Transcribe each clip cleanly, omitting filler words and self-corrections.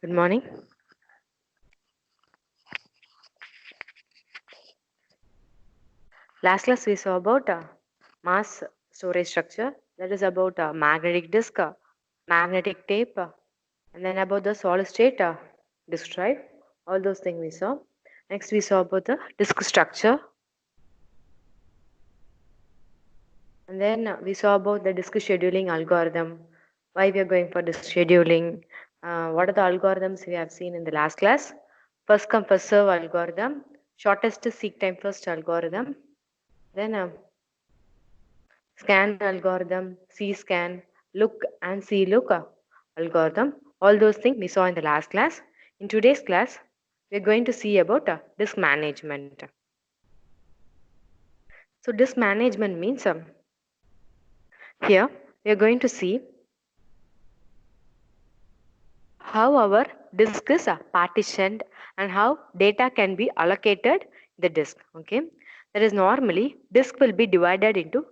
Good morning. Last class we saw about mass storage structure, that is about magnetic disk, magnetic tape, and then about the solid state disk drive. All those things we saw. Next we saw about the disk structure, and then we saw about the disk scheduling algorithm. Why we are going for disk scheduling? What are the algorithms we have seen in the last class? First come first serve algorithm, shortest seek time first algorithm, then scan algorithm, C-scan, look and see look algorithm. All those things we saw in the last class. In today's class, we are going to see about disk management. So disk management means here we are going to see how our disk is partitioned and how data can be allocated in the disk. Okay, that is normally disk will be divided into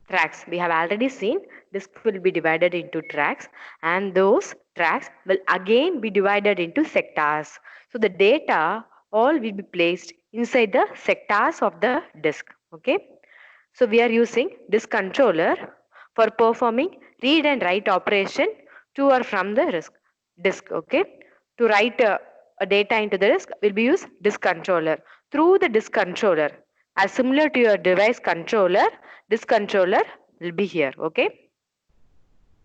tracks. We have already seen disk will be divided into tracks, and those tracks will again be divided into sectors. So the data all will be placed inside the sectors of the disk. Okay, so we are using disk controller for performing read and write operation to or from the disk. Okay, to write a data into the disk will be use disk controller. Through the disk controller, as similar to your device controller, disk controller will be here. Okay,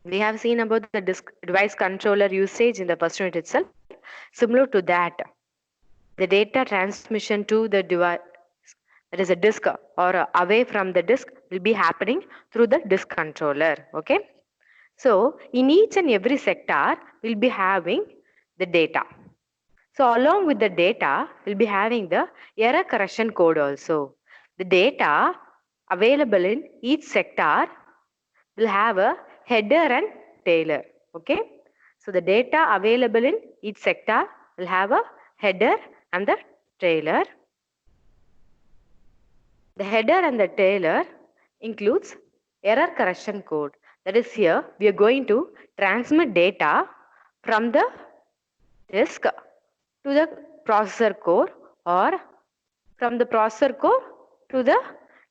we have seen about the disk device controller usage in the first unit itself. Similar to that, the data transmission to the device, that is a disk or away from the disk, will be happening through the disk controller. Okay, so in each and every sector we'll be having the data. So along with the data, we'll be having the error correction code also. The data available in each sector will have a header and tailer. Okay, so the data available in each sector will have a header and the trailer. The header and the trailer includes error correction code. That is, here we are going to transmit data from the disk to the processor core or from the processor core to the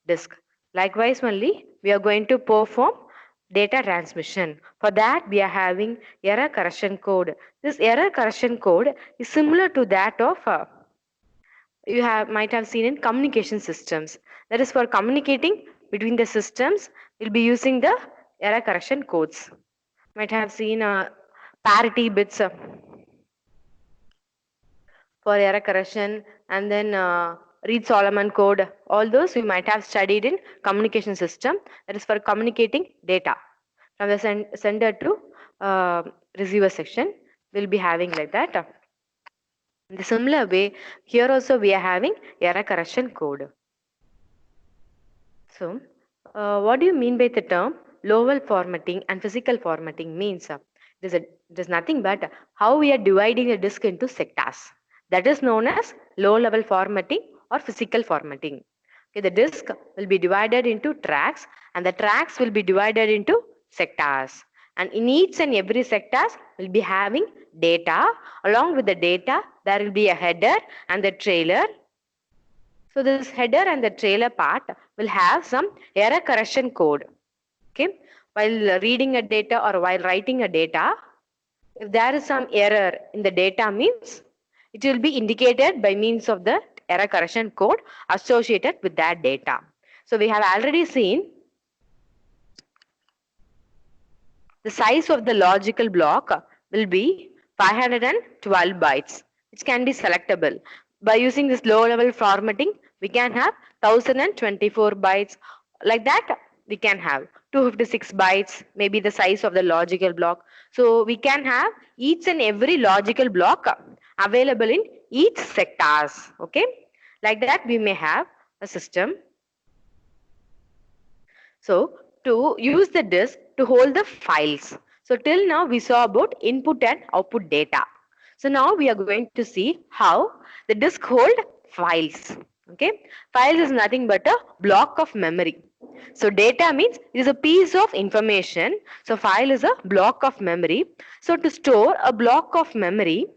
disk. Likewise only we are going to perform data transmission. For that we are having error correction code. This error correction code is similar to that of you might have seen in communication systems. That is, for communicating between the systems, we'll be using the error correction codes. Might have seen parity bits for error correction, and then Reed-Solomon code. All those we might have studied in communication system. That is for communicating data from the sender to receiver section. We'll be having like that. In the similar way, here also we are having error correction code. So, what do you mean by the term low-level formatting and physical formatting means? It is nothing but how we are dividing the disk into sectors. That is known as low-level formatting or physical formatting. Okay, the disk will be divided into tracks, and the tracks will be divided into sectors. And in each and every sectors will be having data. Along with the data, there will be a header and the trailer. So this header and the trailer part will have some error correction code. Okay, while reading a data or while writing a data, if there is some error in the data means it will be indicated by means of the error correction code associated with that data. So we have already seen the size of the logical block will be 512 bytes, which can be selectable. By using this low level formatting, we can have 1024 bytes. Like that, we can have 256 bytes, maybe the size of the logical block. So we can have each and every logical block available in each sectors. Okay, like that we may have a system. So to use the disk to hold the files. So till now we saw about input and output data. So now we are going to see how the disk hold files. Okay, files is nothing but a block of memory. So data means it is a piece of information. So file is a block of memory. So to store a block of memory,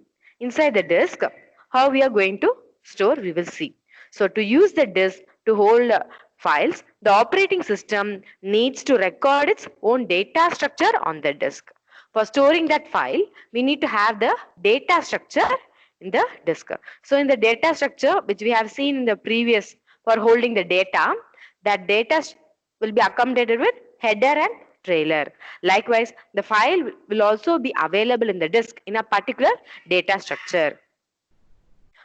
inside the disk, how we are going to store, we will see. So to use the disk to hold files, the operating system needs to record its own data structure on the disk. For storing that file, we need to have the data structure in the disk. So in the data structure, which we have seen in the previous, for holding the data, that data will be accommodated with header and trailer. Likewise, the file will also be available in the disk in a particular data structure.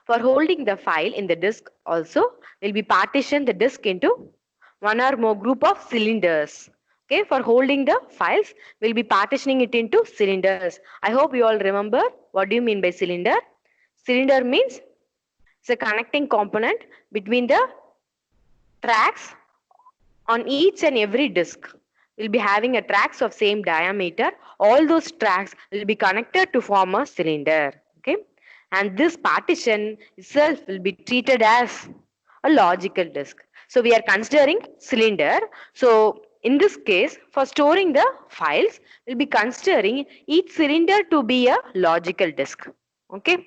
For holding the file in the disk also, we'll be partition the disk into one or more group of cylinders. Okay, for holding the files, we'll be partitioning it into cylinders. I hope you all remember what do you mean by cylinder. Cylinder means it's a connecting component between the tracks on each and every disk. We'll be having a tracks of same diameter. All those tracks will be connected to form a cylinder. Okay, and this partition itself will be treated as a logical disk. So we are considering cylinder. So in this case, for storing the files, we'll be considering each cylinder to be a logical disk. Okay,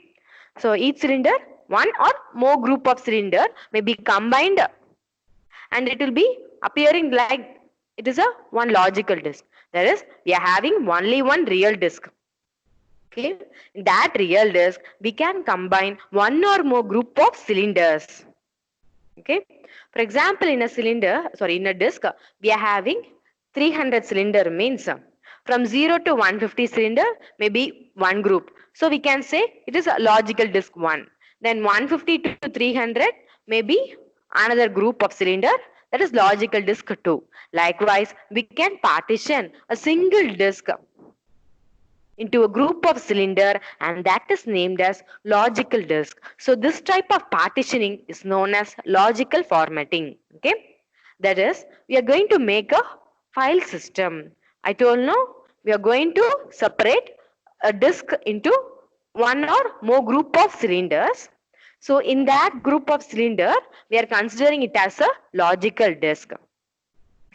so each cylinder, one or more group of cylinder may be combined, and it will be appearing like it is a one logical disk. That is, we are having only one real disk. Okay, in that real disk, we can combine one or more group of cylinders. Okay, for example, in a cylinder, sorry, in a disk, we are having 300 cylinder means from 0 to 150 cylinder may be one group. So we can say it is a logical disk 1. Then 150 to 300 may be another group of cylinder, that is logical disk 2. Likewise, we can partition a single disk into a group of cylinder, and that is named as logical disk. So this type of partitioning is known as logical formatting. Okay, that is, we are going to make a file system. I told now we are going to separate a disk into one or more group of cylinders. So in that group of cylinder, we are considering it as a logical disk.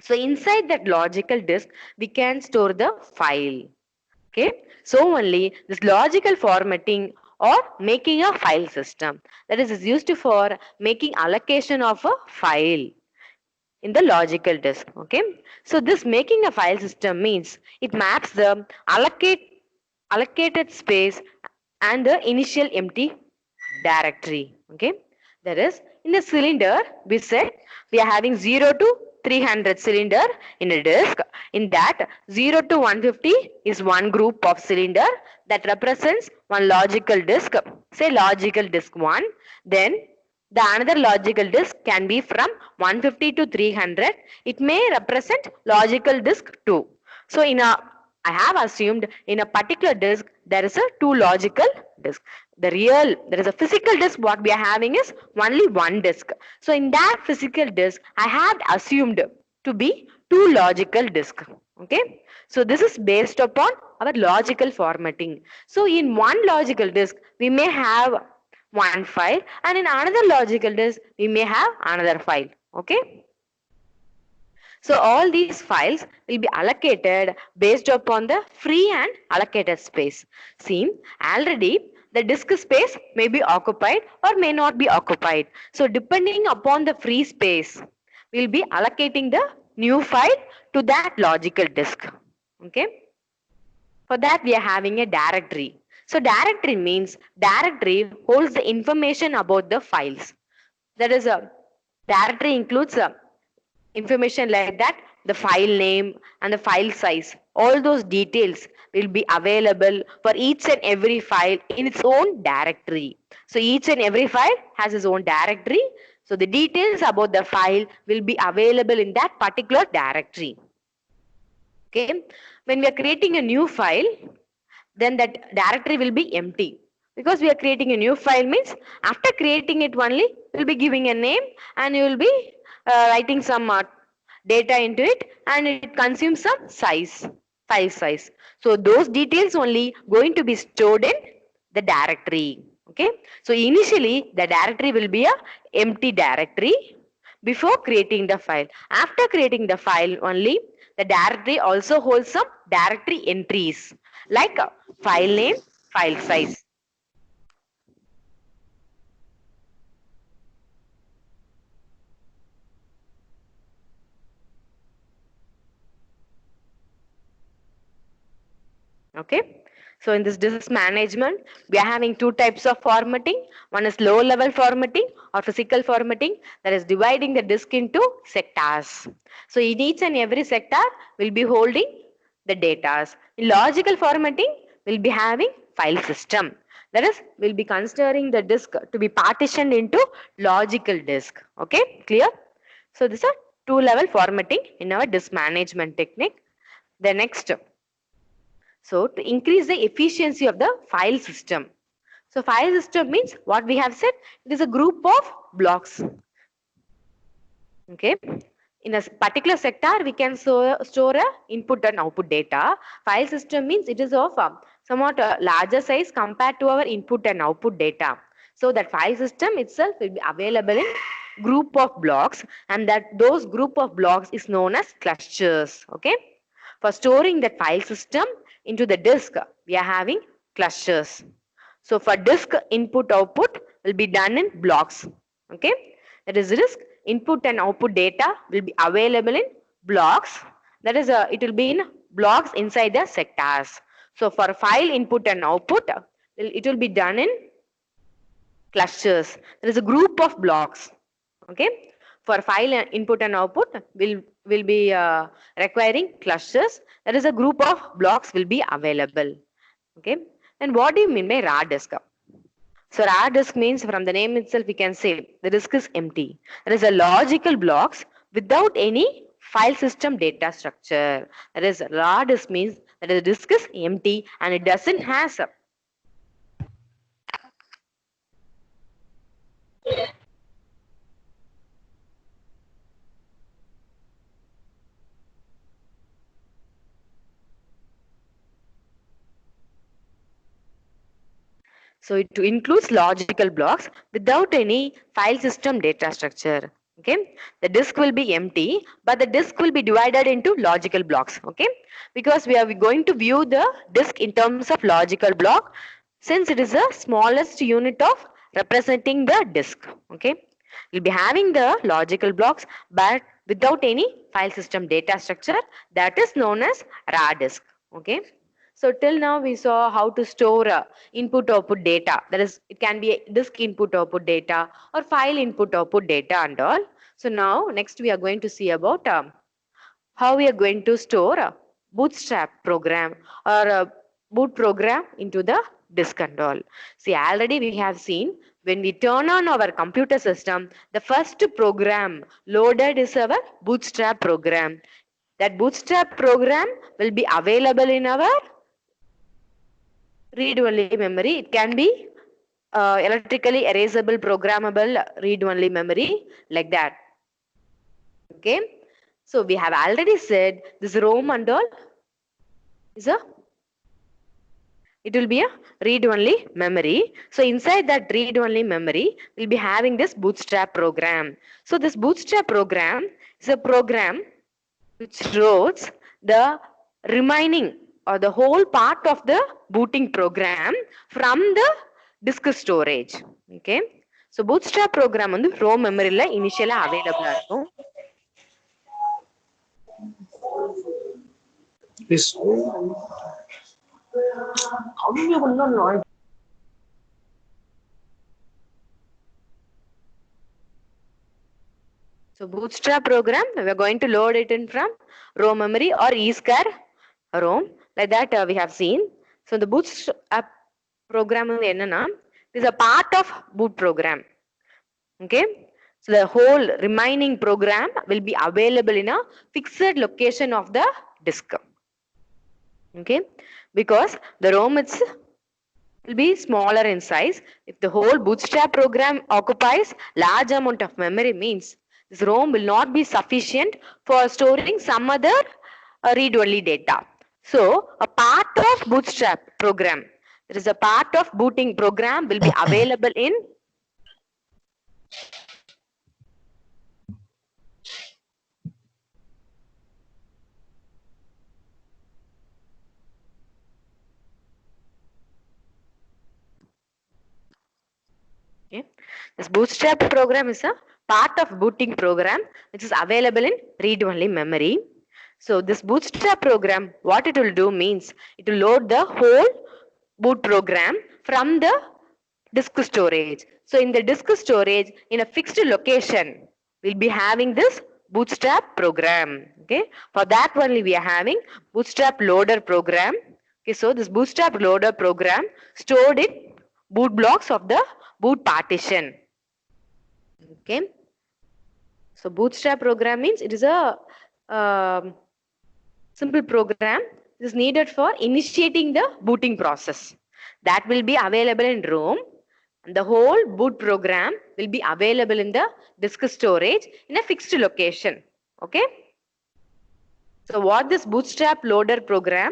So inside that logical disk, we can store the file. Okay, so only this logical formatting or making a file system, that is used for making allocation of a file in the logical disk. Okay, so this making a file system means it maps the allocated space and the initial empty directory. Okay, that is, in the cylinder we said we are having 0 to 300 cylinder in a disk. In that, 0 to 150 is one group of cylinder that represents one logical disk, say logical disk 1. Then the another logical disk can be from 150 to 300. It may represent logical disk 2. So I have assumed in a particular disk there is a two logical disk. There is a physical disk what we are having is only one disk. So in that physical disk, I have assumed to be two logical disk. Okay. So this is based upon our logical formatting. So in one logical disk, we may have one file, and in another logical disk, we may have another file. Okay. So all these files will be allocated based upon the free and allocated space. See, already the disk space may be occupied or may not be occupied. So depending upon the free space, we will be allocating the new file to that logical disk. Okay. For that, we are having a directory. So directory means directory holds the information about the files. That is, a directory includes information like that, the file name and the file size. All those details will be available for each and every file in its own directory. So each and every file has its own directory. So the details about the file will be available in that particular directory. Okay. When we are creating a new file, then that directory will be empty. Because we are creating a new file means after creating it only, we'll be giving a name and you will be writing some data into it, and it consumes some file size. So those details only going to be stored in the directory. Okay. So initially the directory will be a empty directory before creating the file. After creating the file only, the directory also holds some directory entries like file name, file size. Okay. So in this disk management, we are having two types of formatting. One is low level formatting or physical formatting, that is dividing the disk into sectors. So in each and every sector will be holding the data. In logical formatting, we'll be having file system. That is, we'll be considering the disk to be partitioned into logical disk. Okay, clear? So this is a two-level formatting in our disk management technique. The next, so to increase the efficiency of the file system. So file system means what we have said, it is a group of blocks. Okay. In a particular sector, we can store a input and output data. File system means it is of somewhat larger size compared to our input and output data. So that file system itself will be available in group of blocks, and that those group of blocks is known as clusters. Okay. For storing that file system into the disk, we are having clusters. So for disk input output will be done in blocks. Okay. That is disk input and output data will be available in blocks. That is it will be in blocks inside the sectors. So for file input and output, it will be done in clusters. There is a group of blocks. Okay. For file input and output will be requiring clusters. There is a group of blocks will be available. Okay. And what do you mean by raw disk? So raw disk means from the name itself we can say the disk is empty. There is a logical blocks without any file system data structure. That is raw disk means that the disk is empty and it doesn't has a so it includes logical blocks without any file system data structure. Okay, the disk will be empty, but the disk will be divided into logical blocks. Okay, because we are going to view the disk in terms of logical block, since it is the smallest unit of representing the disk. Okay, we'll be having the logical blocks, but without any file system data structure, that is known as raw disk. Okay. So till now we saw how to store input output data. That is, it can be disk input output data or file input output data and all. So now next we are going to see about how we are going to store a bootstrap program or a boot program into the disk and all. See, already we have seen when we turn on our computer system, the first program loaded is our bootstrap program. That bootstrap program will be available in our read-only memory. It can be electrically erasable, programmable read-only memory like that. Okay. So we have already said this ROM and all is a it will be a read-only memory. So inside that read-only memory, we'll be having this bootstrap program. So this bootstrap program is a program which loads the remaining or the whole part of the booting program from the disk storage. Okay. So bootstrap program வந்து ROM memory ல initially available இருக்கும். So bootstrap program, we are going to load it in from ROM memory or ESCAR ROM. Like that we have seen. So the bootstrap program is a part of boot program. Okay. So the whole remaining program will be available in a fixed location of the disk. Okay. Because the ROM will be smaller in size. If the whole bootstrap program occupies large amount of memory, means this ROM will not be sufficient for storing some other read-only data. So a part of bootstrap program, there is a part of booting program will be available in okay. This bootstrap program is a part of booting program which is available in read-only memory. So this bootstrap program, what it will do means it will load the whole boot program from the disk storage. So in the disk storage in a fixed location, we'll be having this bootstrap program. Okay, for that only we are having bootstrap loader program. Okay, so this bootstrap loader program stored in boot blocks of the boot partition. Okay, so bootstrap program means it is a simple program is needed for initiating the booting process. That will be available in ROM. And the whole boot program will be available in the disk storage in a fixed location. Okay. So what this bootstrap loader program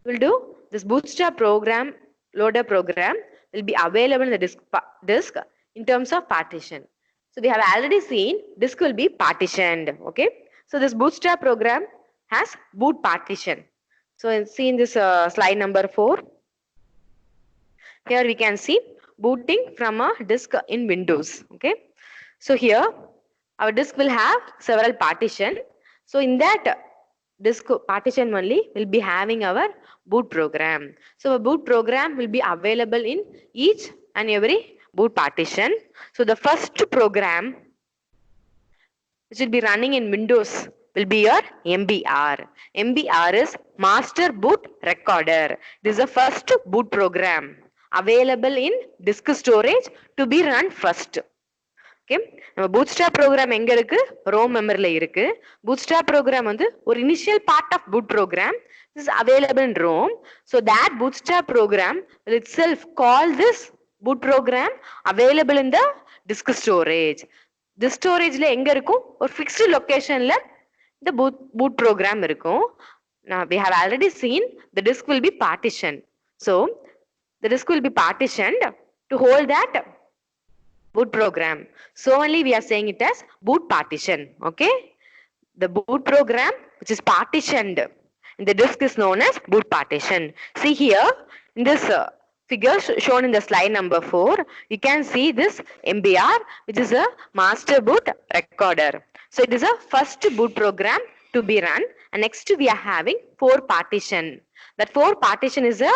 will do? This bootstrap program loader program will be available in the disk in terms of partition. So we have already seen disk will be partitioned. Okay. So this bootstrap program has boot partition. So see in this slide number 4. Here we can see booting from a disk in Windows. Okay. So here our disk will have several partition. So in that disk partition only will be having our boot program. So a boot program will be available in each and every boot partition. So the first program which will be running in Windows will be your MBR. MBR is Master Boot Recorder. This is the first boot program available in disk storage to be run first. Okay, நம்ம bootstrap program எங்க இருக்கு? ROM memoryல இருக்கு. Bootstrap program வந்து ஒரு initial part of boot program. This is available in ROM. So that bootstrap program will itself call this boot program available in the disk storage. Disk storageல எங்க இருக்கும்? ஒரு fixed locationல the boot program இருக்கும். Now we have already seen the disk will be partitioned. So the disk will be partitioned to hold that boot program. So only we are saying it as boot partition. Okay. The boot program which is partitioned in the disk is known as boot partition. See here in this figure shown in the slide number 4, you can see this MBR which is a master boot recorder. So it is a first boot program to be run, and next we are having 4 partition. That 4 partition is a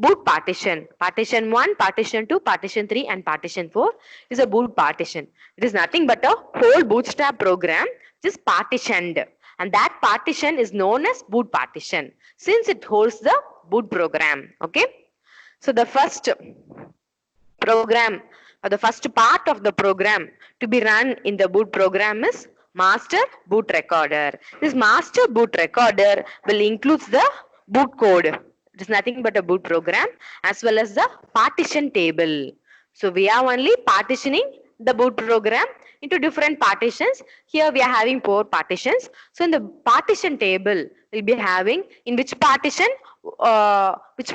boot partition. Partition 1, partition 2, partition 3 and partition 4 is a boot partition. It is nothing but a whole bootstrap program which is partitioned, and that partition is known as boot partition since it holds the boot program. Okay. So the first program or the first part of the program to be run in the boot program is master boot recorder. This master boot recorder will include the boot code. It is nothing but a boot program as well as the partition table. So we are only partitioning the boot program into different partitions. Here we are having 4 partitions. So in the partition table we'll be having in which partition which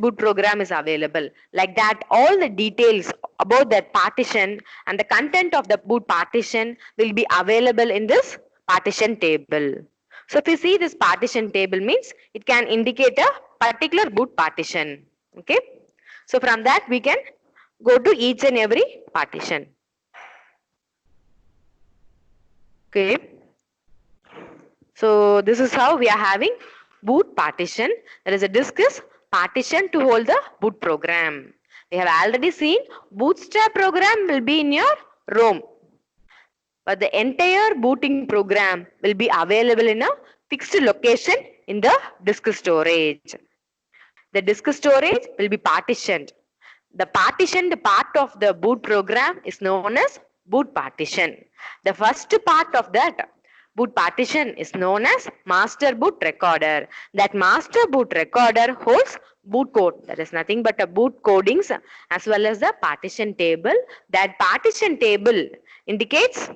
boot program is available. Like that, all the details about that partition and the content of the boot partition will be available in this partition table. So if you see this partition table means it can indicate a particular boot partition. Okay. So from that we can go to each and every partition. Okay. So this is how we are having boot partition. There is a disk is partition to hold the boot program. We have already seen bootstrap program will be in your ROM, but the entire booting program will be available in a fixed location in the disk storage. The disk storage will be partitioned. The partitioned part of the boot program is known as boot partition. The first part of that boot partition is known as master boot recorder. That master boot recorder holds boot code. That is nothing but a boot codings as well as the partition table. That partition table indicates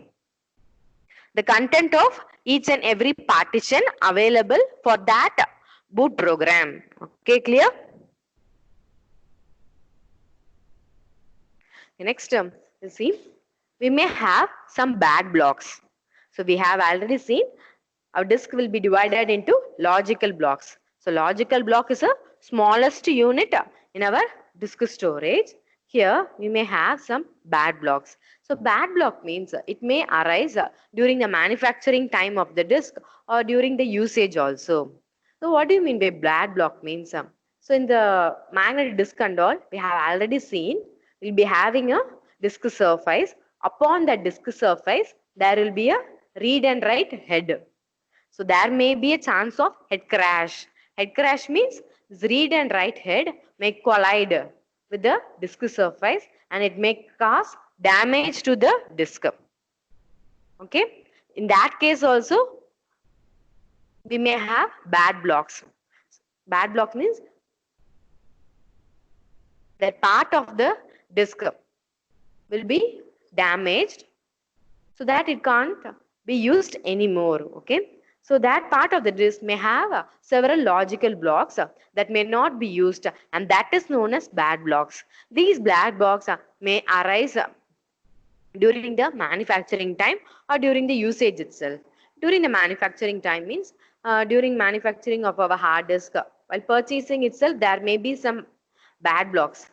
the content of each and every partition available for that boot program. Okay, clear? Next, you see, we may have some bad blocks. So we have already seen our disk will be divided into logical blocks. So logical block is a smallest unit in our disk storage. Here we may have some bad blocks. So bad block means it may arise during the manufacturing time of the disk or during the usage also. So what do you mean by bad block means? So in the magnetic disk and all, we have already seen we'll be having a disk surface. Upon that disk surface, there will be a read and write head. So there may be a chance of head crash. Head crash means this read and write head may collide with the disk surface and it may cause damage to the disk. Okay. In that case also, we may have bad blocks. Bad block means that part of the disk will be damaged so that it can't be used anymore. Okay. So that part of the disk may have several logical blocks that may not be used, and that is known as bad blocks. These bad blocks may arise during the manufacturing time or during the usage itself. During the manufacturing time means during manufacturing of our hard disk, while purchasing itself there may be some bad blocks.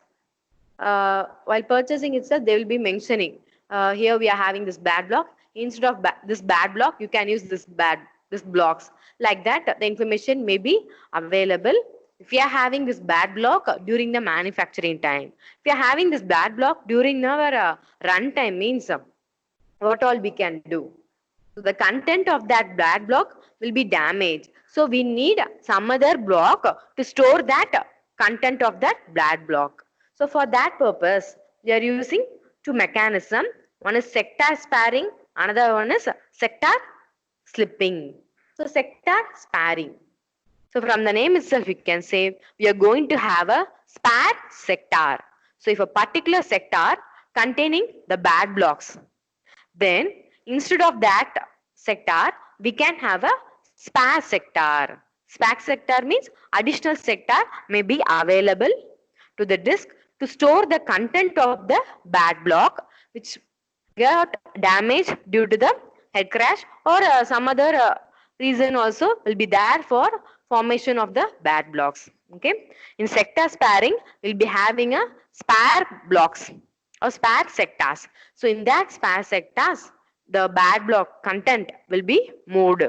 While purchasing itself they will be mentioning here we are having this bad block. Instead of this bad block you can use this blocks. Like that the information may be available if you are having this bad block during the manufacturing time. If you are having this bad block during our run time means what all we can do. So the content of that bad block will be damaged. So we need some other block to store that content of that bad block. So for that purpose, we are using two mechanisms. One is sector sparing, another one is sector slipping. So sector sparing. So from the name itself, you can say we are going to have a spare sector. So if a particular sector containing the bad blocks, then instead of that sector, we can have a spare sector. Spare sector means additional sector may be available to the disk to store the content of the bad block which got damaged due to the head crash or some other reason also will be there for formation of the bad blocks. Okay. In sector sparing, we'll be having a spare blocks or spare sectors. So in that spare sectors, the bad block content will be moved.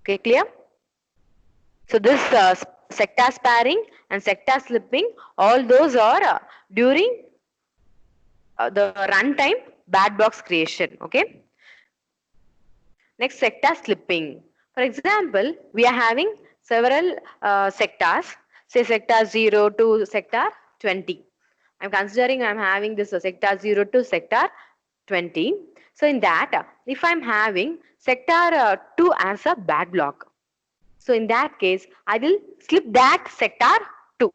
Okay, clear? So this sector sparing and sector slipping, all those are during the runtime bad blocks creation. Okay. Next, sector slipping. For example, we are having several sectors, say sector 0 to sector 20. I'm considering I'm having this sector 0 to sector 20. So in that, if I'm having sector 2 as a bad block, so in that case, I will slip that sector 2.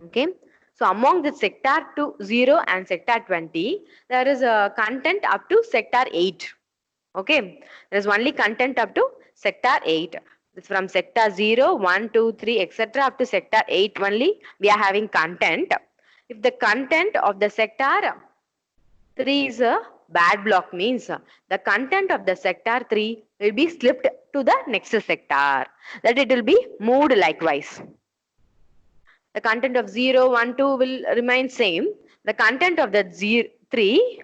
Okay. So among the sector 0 and sector 20, there is a content up to sector 8. Okay. There is only content up to sector 8. It's from sector 0, 1, 2, 3, etc. up to sector 8 only we are having content. If the content of the sector 3 is a bad block means the content of the sector 3 will be slipped to the next sector. That it will be moved likewise. The content of 0, 1, 2 will remain same. The content of the 3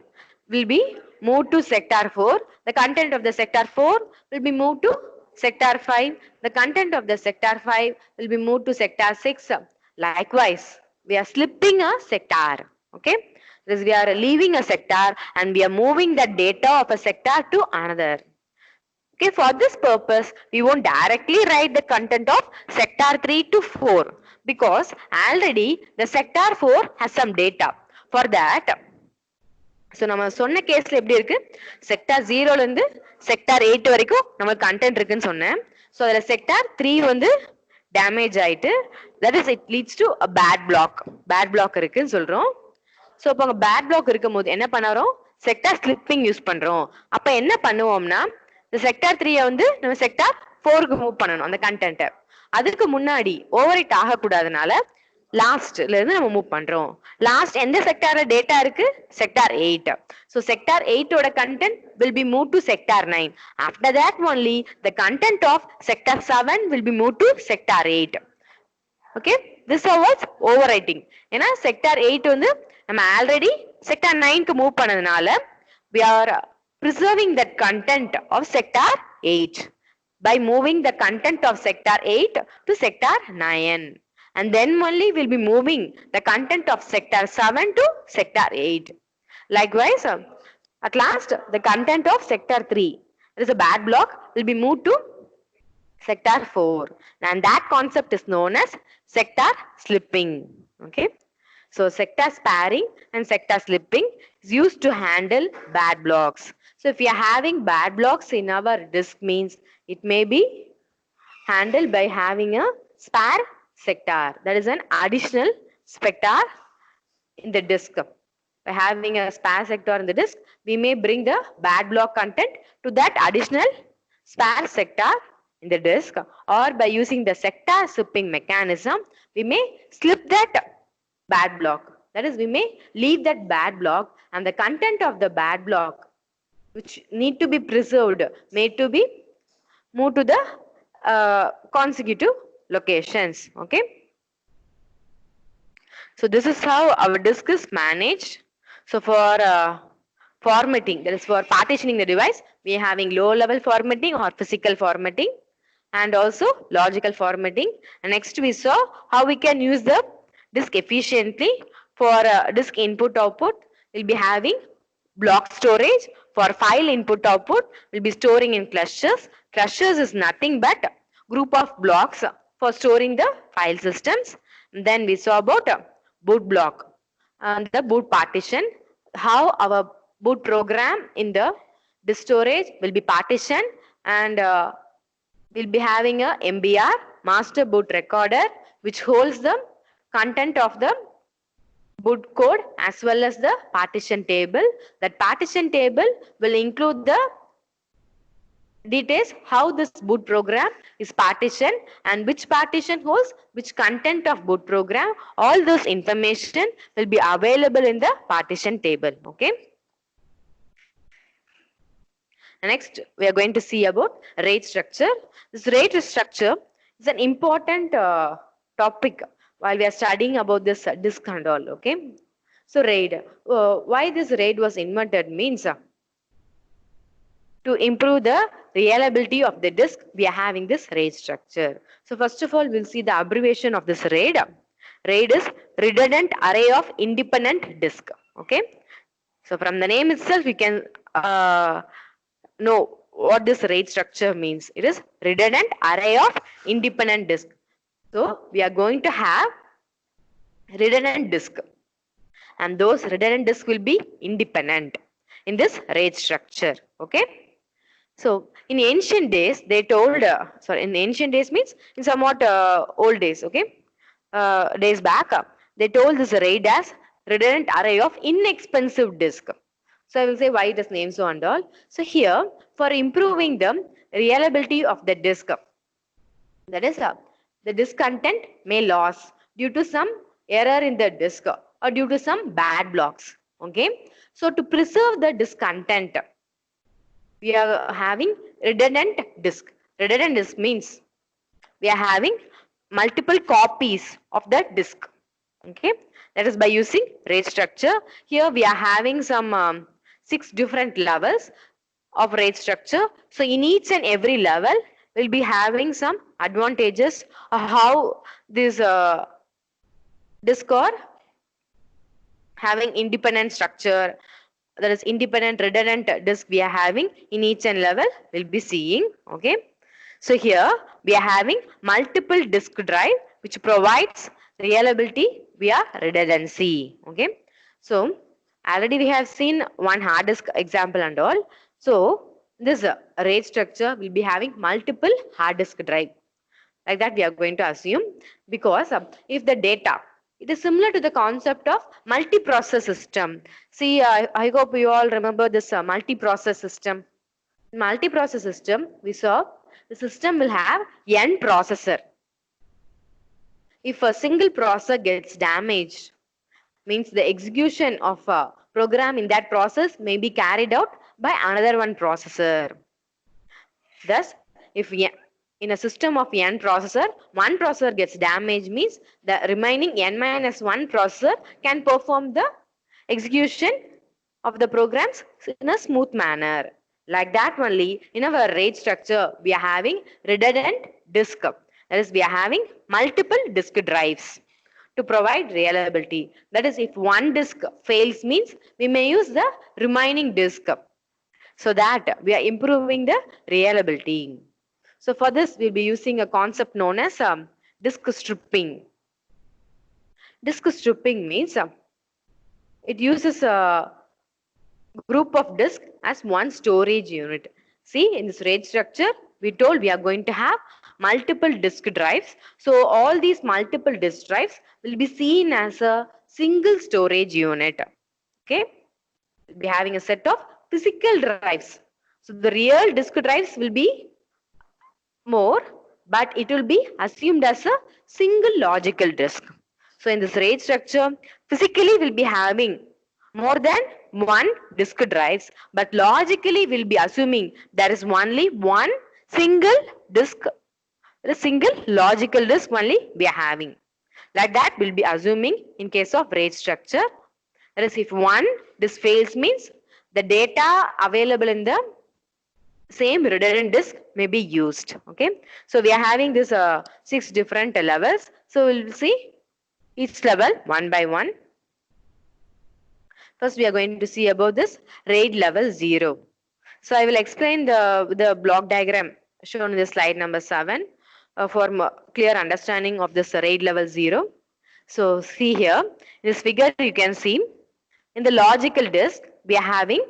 will be moved to sector 4. The content of the sector 4 will be moved to sector 5. The content of the sector 5 will be moved to sector 6. Likewise, we are slipping a sector. Okay. This we are leaving a sector and we are moving the data of a sector to another. Okay, for this purpose, we won't directly write the content of sector 3 to 4 because already the sector 4 has some data. For that, so நம்ம சொன்ன கேஸ்ல எப்படி இருக்கு sector 0ல இருந்து sector 8 வரைக்கும் நமக்கு content இருக்குன்னு சொன்னேன். சோ அதுல செக்டார் 3 வந்து டேமேஜ் ஆயிட்டு that is it leads to a bad block இருக்குன்னு சொல்றோம். சோ அப்ப அங்க பேட் பிளாக் இருக்கும்போது என்ன பண்ணறோம் செக்டார் ஸ்லிப்பிங் யூஸ் பண்றோம். அப்ப என்ன பண்ணுவோம்னா இந்த செக்டார் 3 வந்து நம்ம செக்டார் 4க்கு மூவ் பண்ணனும் அந்த கண்டென்ட். அதுக்கு முன்னாடி ஓவர்ரைட் ஆக கூடாதனால லாஸ்ட்ல இருந்து நம்ம மூவ் பண்றோம். லாஸ்ட் எந்த செக்டார்ல டேட்டா இருக்கு செக்டார் 8. So sector 8 ஓட content will be moved to sector 9. After that only the content of sector 7 will be moved to sector 8. Okay. This is what's overwriting. ஏன்னா sector 8 வந்து நம்ம already sector 9 க்கு move பண்ணதுனால we are preserving that content of sector 8 by moving the content of sector 8 to sector 9. And then only we'll be moving the content of sector 7 to sector 8. Likewise, at last, the content of sector 3, there is a bad block, will be moved to sector 4. And that concept is known as sector slipping. Okay. So sector sparing and sector slipping is used to handle bad blocks. So if we are having bad blocks in our disk means it may be handled by having a spare sector. That is an additional sector in the disk. By having a spare sector in the disk, we may bring the bad block content to that additional spare sector in the disk, or by using the sector slipping mechanism, we may slip that bad block. That is, we may leave that bad block and the content of the bad block which need to be preserved may to be moved to the consecutive locations. Okay. So this is how our disk is managed. So for formatting, that is for partitioning the device, we are having low level formatting or physical formatting and also logical formatting. And next we saw how we can use the disk efficiently. For disk input output, we'll be having block storage. For file input output, we'll be storing in clusters. Clusters is nothing but group of blocks for storing the file systems. And then we saw about boot block and the boot partition, how our boot program in the disk storage will be partitioned, and we'll be having a MBR, master boot recorder, which holds the content of the boot code as well as the partition table. That partition table will include the details how this boot program is partitioned and which partition holds which content of boot program. All those information will be available in the partition table. Okay. Next, we are going to see about RAID structure. This RAID structure is an important topic while we are studying about this disk and all. Okay. So RAID, why this RAID was invented means to improve the reliability of the disk, we are having this RAID structure. So first of all, we'll see the abbreviation of this RAID. RAID is redundant array of independent disk. Okay. So from the name itself, we can know what this RAID structure means. It is redundant array of independent disk. So we are going to have redundant disk, and those redundant disks will be independent in this RAID structure. Okay. So in ancient days, they told, in ancient days means in somewhat old days, okay, days back, they told this RAID as redundant array of inexpensive disk. So I will say why it is named so and all. So here, for improving the reliability of the disk, that is, the disk content may loss due to some error in the disk or due to some bad blocks. Okay. So to preserve the disk content, we are having redundant disk. Redundant disk means we are having multiple copies of the disk. Okay, that is by using RAID structure. Here we are having some 6 different levels of RAID structure. So in each and every level, we'll be having some advantages of how this disk are having independent structure. That is independent redundant disk we are having in each and level we'll be seeing. Okay. So here we are having multiple disk drive which provides reliability via redundancy. Okay. So already we have seen one hard disk example and all. So this RAID structure will be having multiple hard disk drive. Like that we are going to assume, because if the data, it is similar to the concept of multi-process system. See, I hope you all remember this multi-process system. In multi-process system, we saw the system will have n processor. If a single processor gets damaged, means the execution of a program in that process may be carried out by another one processor. Thus, if in a system of n processor, one processor gets damaged means the remaining n minus 1 processor can perform the execution of the programs in a smooth manner. Like that only, in our RAID structure, we are having redundant disk. That is, we are having multiple disk drives to provide reliability. That is, if one disk fails means we may use the remaining disk so that we are improving the reliability. So for this, we'll be using a concept known as disk stripping. Disk stripping means it uses a group of disk as one storage unit. See, in this RAID structure, we told we are going to have multiple disk drives. So all these multiple disk drives will be seen as a single storage unit. Okay, we'll be having a set of physical drives. So the real disk drives will be more, but it will be assumed as a single logical disk. So in this RAID structure, physically we'll be having more than one disk drives, but logically we'll be assuming there is only one single disk, a single logical disk only we are having. Like that we'll be assuming in case of RAID structure. That is, if one disk fails means the data available in the same redundant disk may be used. Okay, so we are having this 6 different levels. So we'll see each level one by one. First, we are going to see about this RAID level 0. So I will explain the block diagram shown in the slide number 7 for clear understanding of this RAID level 0. So see here, in this figure you can see in the logical disk we are having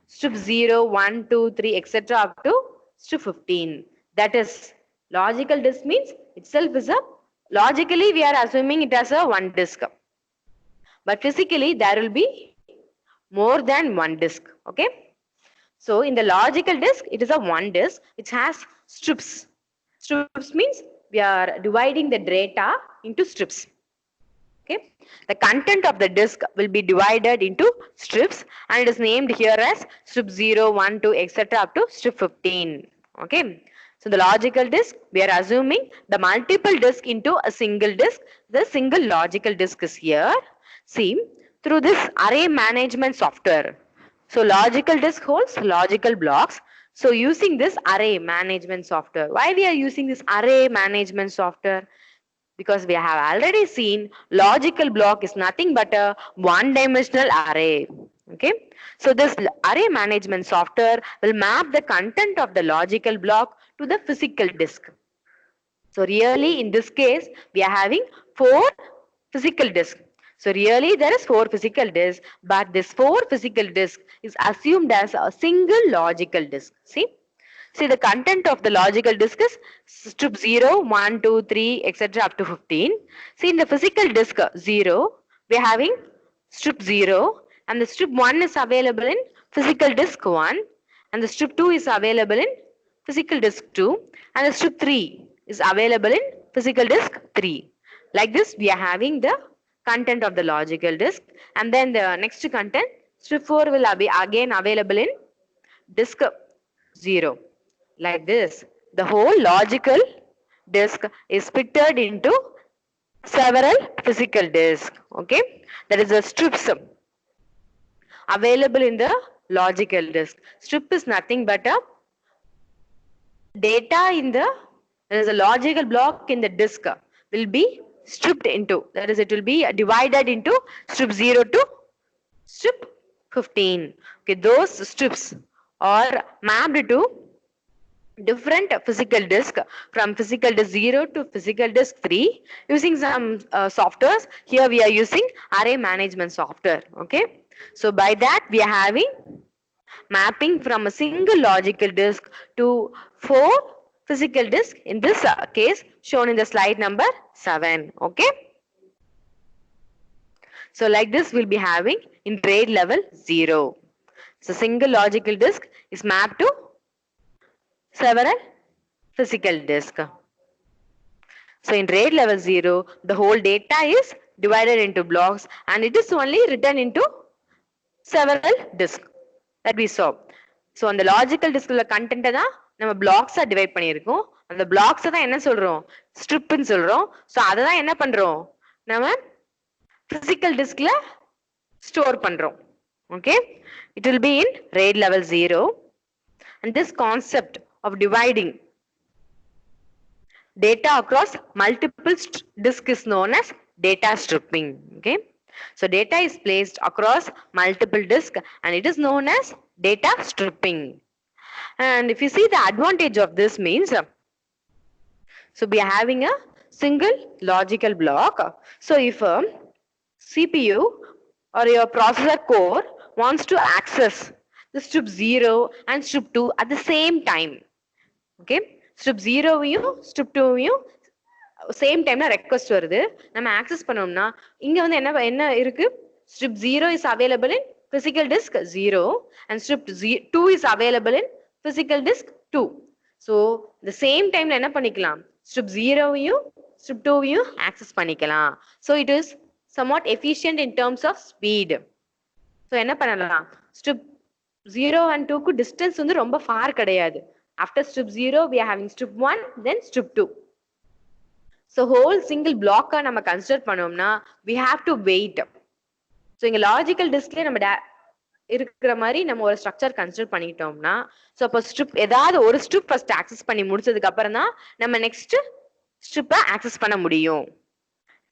strip 0, 1, 2, 3, etc. up to strip 15. That is, logical disk means itself is a, logically we are assuming it as a one disk. But physically there will be more than one disk. Okay. So in the logical disk, it is a one disk which has strips. Strips means we are dividing the data into strips. Okay, the content of the disk will be divided into strips and it is named here as strip 0, 1, 2, etc. up to strip 15. Okay, so the logical disk, we are assuming the multiple disk into a single disk. The single logical disk is here. See, through this array management software. So logical disk holds logical blocks. So using this array management software, why we are using this array management software? Because we have already seen logical block is nothing but a one-dimensional array. Okay, so this array management software will map the content of the logical block to the physical disk. So really in this case we are having 4 physical disks. So really there is 4 physical disks, but this 4 physical disk is assumed as a single logical disk. See the content of the logical disk is strip 0, 1, 2, 3, etc. up to 15. See in the physical disk 0, we are having strip 0 and the strip 1 is available in physical disk 1 and the strip 2 is available in physical disk 2 and the strip 3 is available in physical disk 3. Like this we are having the content of the logical disk and then the next content strip 4 will be again available in disk 0. Like this, the whole logical disk is split into several physical disks. Okay, that is the strips available in the logical disk. Strip is nothing but a data in the, there is a logical block in the disk will be stripped into, that is, it will be divided into strip 0 to strip 15. Okay, those strips are mapped to different physical disk from physical disk 0 to physical disk 3 using some softwares. Here we are using array management software. Okay, so by that we are having mapping from a single logical disk to 4 physical disk in this case shown in the slide number 7. Okay, so like this we'll be having in RAID level 0. So single logical disk is mapped to several physical disk. So in RAID level 0, the whole data is divided into blocks and it is only written into several disks that we saw. So on the logical disk content is நம்ம பிளாக்ஸா divide பண்ணியிருக்கோம். அந்த பிளாக்ஸை தான் என்ன சொல்றோம், ஸ்ட்ரிப்னு சொல்றோம். So அதை தான் என்ன பண்றோம், நம்ம பிசிக்கல் டிஸ்க்ல ஸ்டோர் பண்றோம். Okay, it will be in RAID level 0, and this concept of dividing data across multiple disk is known as data stripping. Okay, so data is placed across multiple disk and it is known as data stripping. And if you see the advantage of this means, so we are having a single logical block. So if a CPU or your processor core wants to access the strip 0 and strip 2 at the same time, okay, strip 0 வையும் strip 2 வையும் same டைம்ல request வருது, நம்ம access பண்ணோம்னா இங்க வந்து என்ன இருக்கு, strip 0 is available in physical disk 0 and strip 2 is available in physical disk 2. So the same timeல என்ன பண்ணிக்கலாம், strip 0 வையும் strip 2 வையும் ஆக்சஸ் பண்ணிக்கலாம். So it is somewhat efficient in terms of speed. So என்ன பண்ணலாம், strip 0 and 2 க்கு distance வந்து ரொம்ப far கிடையாது. After strip 0 we are having strip 1 then strip 2. So whole single block நம்ம கன்சிடர் பண்ணோம்னா we have to wait. So இங்க logical டிஸ்க்ல நம்ம இருக்கிற மாதிரி நம்ம ஒரு ஸ்ட்ரக்சர் கன்சிடர் பண்ணிட்டோம்னா, ஸோ அப்போ ஸ்ட்ரிப் ஏதாவது ஒரு ஸ்ட்ரிப் ஃபர்ஸ்ட் ஆக்சஸ் பண்ணி முடிச்சதுக்கு அப்புறம் தான் நம்ம நெக்ஸ்ட் ஸ்ட்ரிப்பை ஆக்சஸ் பண்ண முடியும்.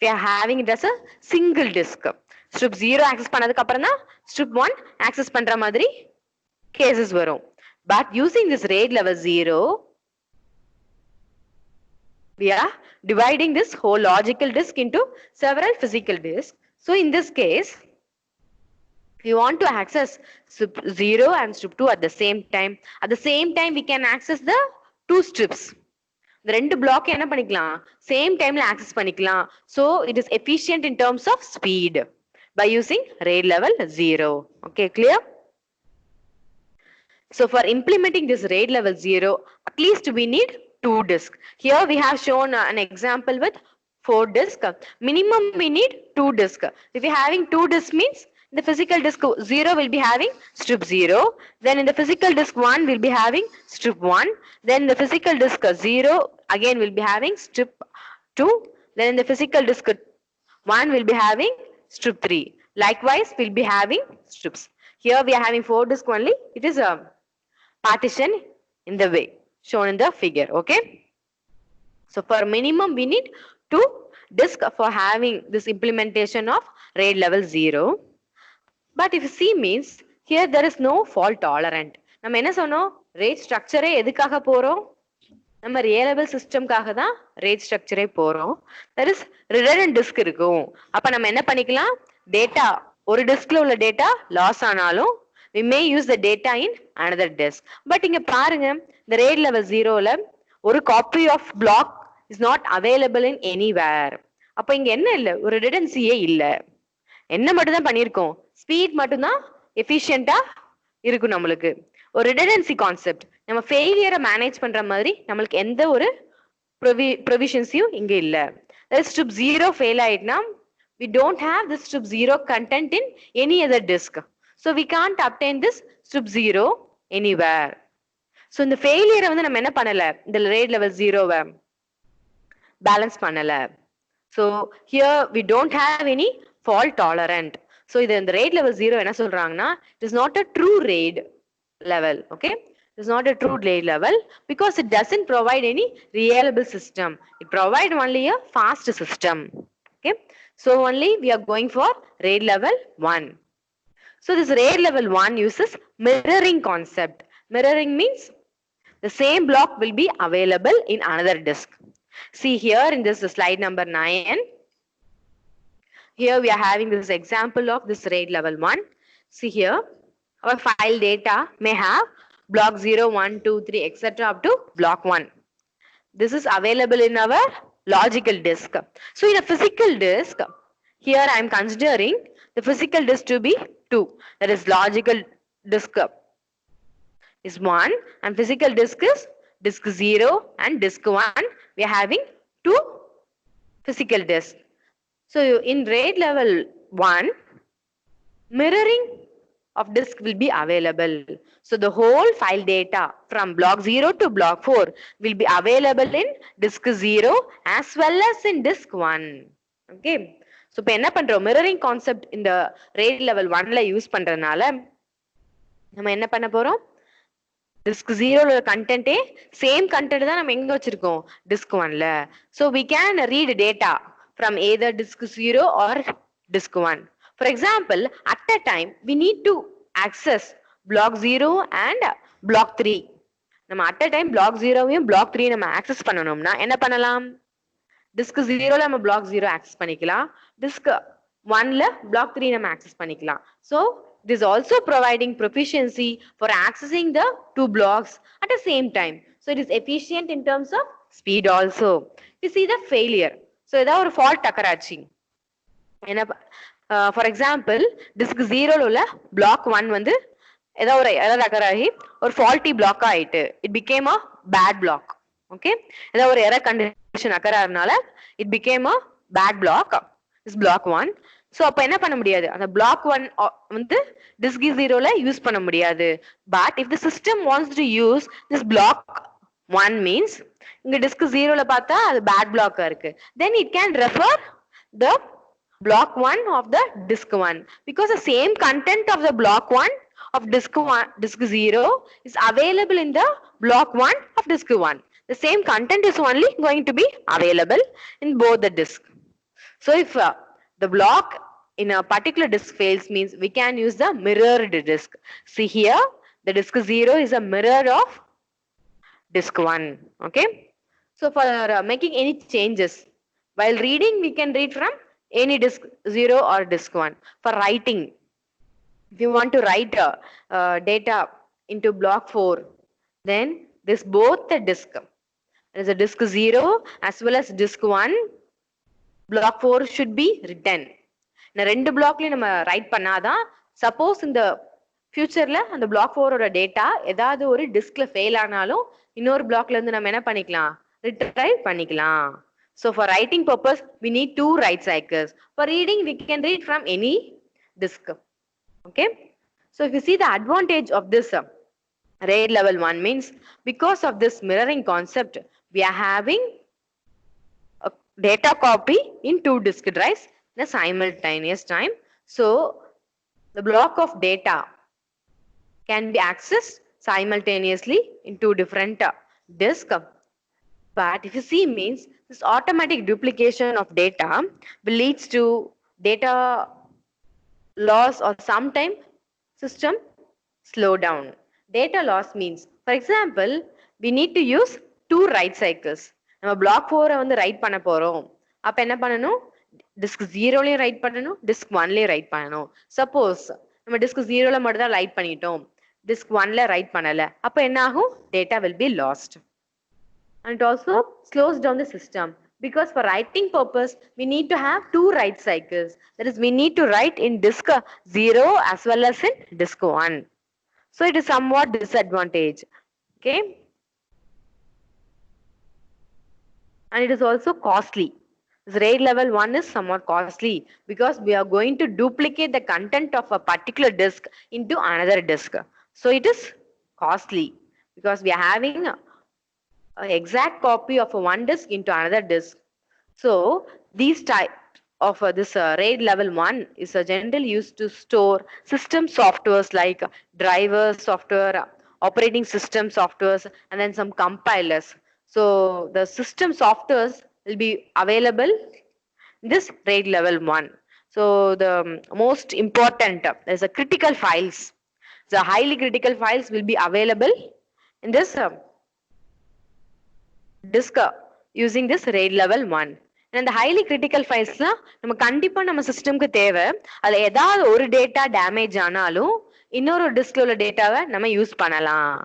We are having it as a single disk. Strip 0 access பண்ணதுக்கு அப்புறம் தான் strip 1 access பண்ற மாதிரி cases வரும். But using this RAID level 0, we are dividing this whole logical disk into several physical disks. So in this case, we want to access strip 0 and strip 2 at the same time. At the same time, we can access the two strips. The ரெண்டு block என்ன பண்ணிக்கலாம், same timeல access பண்ணிக்கலாம். So it is efficient in terms of speed by using RAID level 0. Okay, clear? So for implementing this RAID level 0, at least we need 2 disks. Here we have shown an example with 4 disks. Minimum we need 2 disks. If we are having 2 disks means the physical disk 0 will be having strip 0. Then in the physical disk 1 will be having strip 1. Then the physical disk 0 again will be having strip 2. Then in the physical disk 1 will be having strip 3. Likewise, we'll be having strips. Here we are having 4 disks only. It is a partition in the way shown in the figure. Okay. So for minimum we need 2 disks for having this implementation of RAID level 0. But if you see means here there is no fault tolerant. நம்ம என்ன சொன்னோம், RAID ஸ்ட்ரக்சரே எதுக்காக போறோம், நம்ம reliable சிஸ்டம்காக தான் RAID ஸ்ட்ரக்சரே போறோம். That is redundant disk இருக்கும். அப்ப நம்ம என்ன பண்ணிக்கலாம், டேட்டா ஒரு டிஸ்க்ல உள்ள டேட்டா லாஸ் ஆனாலும் we may use the data in another disk. But இங்க பாருங்க, இந்த RAID level 0ல ஒரு copy of block is not available in anywhere. அப்ப இங்க என்ன இல்ல, ஒரு ரிடண்டன்சியே இல்ல. என்ன மட்டும் தான் பண்ணிருக்கோம், ஸ்பீட் மட்டும் தான் எஃபிஷியன்ட்டா இருக்கும். நம்மளுக்கு ஒரு ரிடண்டன்சி கான்செப்ட், நம்ம ஃபெயிலியரை மேனேஜ் பண்ற மாதிரி நம்மளுக்கு எந்த ஒரு ப்ரொவிஷன்ஸையும் இங்க இல்ல. strip 0 ஃபெயில் ஆயிட்டுனா we don't have this strip 0 content in any other disk. So we can't obtain this strip 0 anywhere. So இந்த ஃபெயிலியரை வந்து நம்ம என்ன பண்ணல, இந்த RAID level 0வை பேலன்ஸ் பண்ணல. So here we don't have any fault tolerant. So இது இந்த RAID level 0 என்ன சொல்றாங்கன்னா, it is not a true RAID level. Okay, it is not a true RAID level because it doesn't provide any reliable system. It provides only a fast system. Okay, so only we are going for RAID level 1. So this RAID level 1 uses mirroring concept. Mirroring means the same block will be available in another disk. See here in this slide number 9. Here we are having this example of this RAID level 1. See here, our file data may have block 0, 1, 2, 3, etc. up to block 1. This is available in our logical disk. So in a physical disk, here I am considering the physical disk to be 2. That is logical disk is 1 and physical disk is disk 0 and disk 1. We are having 2 physical disks. So in RAID level 1, mirroring of disk will be available. So the whole file data from block 0 to block 4 will be available in disk 0 as well as in disk 1. Okay. So இப்போ என்ன பண்றோம் mirroring concept இந்த RAID level 1ல use பண்றதுனால நம்ம என்ன பண்ண போறோம் disk 0ல கண்டென்ட்டே same content தான் நம்ம எங்க வச்சிருக்கோம் disk 1ல. So we can read data from either disk 0 or disk 1. For example, at a time we need to access block 0 and block 3. நம்ம at a time block 0வையும் block 3 நம்ம access பண்ணனும்னா என்ன பண்ணலாம் disk 0ல நம்ம block 0 access பண்ணிக்கலாம் disk 1ல block 3 நம்ம access பண்ணிக்கலாம். So it is also providing proficiency for accessing the two blocks at the same time. So it is efficient in terms of speed also. You see the failure. So ஏதாவது ஒரு fault occurராச்சு என்ன for example disk 0ல உள்ள block 1 வந்து ஏதாவது ஒரு error occur ஆகி ஒரு faulty block ஆயிட்டு it became a bad block. Okay, ஏதாவது ஒரு error condition occur ஆறனால it became a bad block. This block 1. So அப்ப என்ன பண்ண முடியாது அந்த block 1 வந்து disk 0ல யூஸ் பண்ண முடியாது. But if the system wants to use this block 1 means இங்க disk 0ல பார்த்தா அது bad block இருக்கு. Then it can refer the block 1 of the disk 1 because the same content of the block 1 of disk 0 is available in the block 1 of disk 1. The same content is only going to be available in both the disk. So if the block in a particular disk fails means we can use the mirrored disk. See here the disk 0 is a mirror of disk 1. Okay. So for making any changes while reading we can read from any disk 0 or disk 1. For writing, if you want to write data into block 4, then this both the disk, there is a disk 0 as well as disk 1, block 4 should be written. இந்த ரெண்டு பிளாக்லயும் நம்ம right பண்ணாதான் suppose இந்த ஃபியூச்சர்ல அந்த block 4 ஓட data ஏதாவது ஒரு டிஸ்க்ல ஃபெயில் ஆனாலும் இன்னொரு பிளாக்ல இருந்து நம்ம என்ன பண்ணிக்கலாம் ரிட்ரைவ் பண்ணிக்கலாம். So for writing purpose, we need two write cycles. For reading, we can read from any disk. Okay. So if you see the advantage of this RAID level 1 means because of this mirroring concept, we are having a data copy in two disk drives in a simultaneous time. So the block of data can be accessed simultaneously in two different disks. But if you see means this automatic duplication of data will leads to data loss or sometime system slow down. Data loss means, for example, we need to use two write cycles. நம்ம block 4 வந்து right பண்ண போறோம். அப்ப என்ன பண்ணனும் disk 0லயும் right பண்ணனும் disk 1லயும் right பண்ணனும். Suppose நம்ம disk 0ல மட்டும் தான் ரைட் பண்ணிட்டோம் disk 1ல ரைட் பண்ணல. அப்ப என்ன ஆகும் data will be lost. And it also slows down the system because for writing purpose we need to have two write cycles. That is we need to write in disk 0 as well as in disk 1. So it is somewhat disadvantage. Okay. And it is also costly. This RAID level 1 is somewhat costly because we are going to duplicate the content of a particular disk into another disk. So it is costly because we are having an exact copy of one disk into another disk. So these type of this RAID level 1 is a general used to store system softwares like drivers software, operating system softwares, and then some compilers. So the system softwares will be available in this RAID level 1. So the most important is the critical files. The highly critical files will be available in this disk using this RAID level 1. And the highly critical files நம்ம கண்டிப்பா நம்ம சிஸ்டம்க்கு தேவை. அதுல ஏதாவது ஒரு data damage ஆனாலும் இன்னொரு டிஸ்க்ல உள்ள டேட்டாவை நம்ம யூஸ் பண்ணலாம்.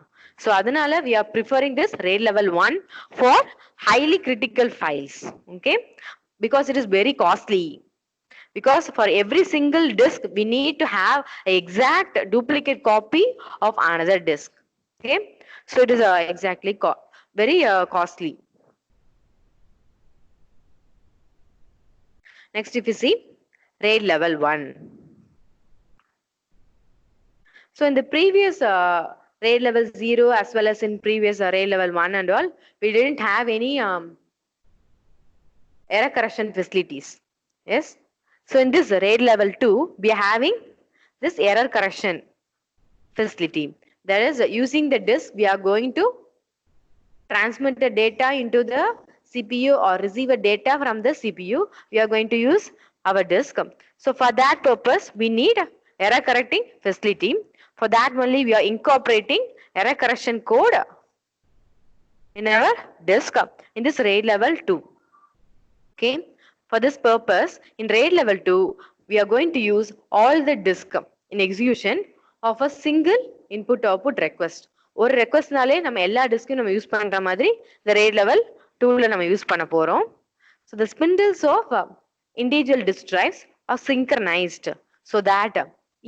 So அதனால we are preferring this RAID level 1 for highly critical files. Okay, because it is very costly. Because for every single disk we need to have an exact duplicate copy of another disk. Okay, so it is exactly very costly. Next, if you see RAID level 1. So in the previous RAID level 0 as well as in previous RAID level 1 and all, we didn't have any error correction facilities. Yes. So in this RAID level 2, we are having this error correction facility. That is, using the disk, we are going to transmit the data into the CPU or receive a data from the CPU. We are going to use our disk. So for that purpose, we need error correcting facility. For that only, we are incorporating error correction code in our disk in this RAID level 2. Okay. For this purpose, in RAID level 2, we are going to use all the disk in execution of a single input output request. ஒரு ரெக்வஸ்ட்னாலே நம்ம எல்லா டிஸ்கையும் நம்ம use பண்ற மாதிரி இந்த RAID level 2ல நம்ம use பண்ண போறோம். So the spindles of individual disk drives are synchronized so that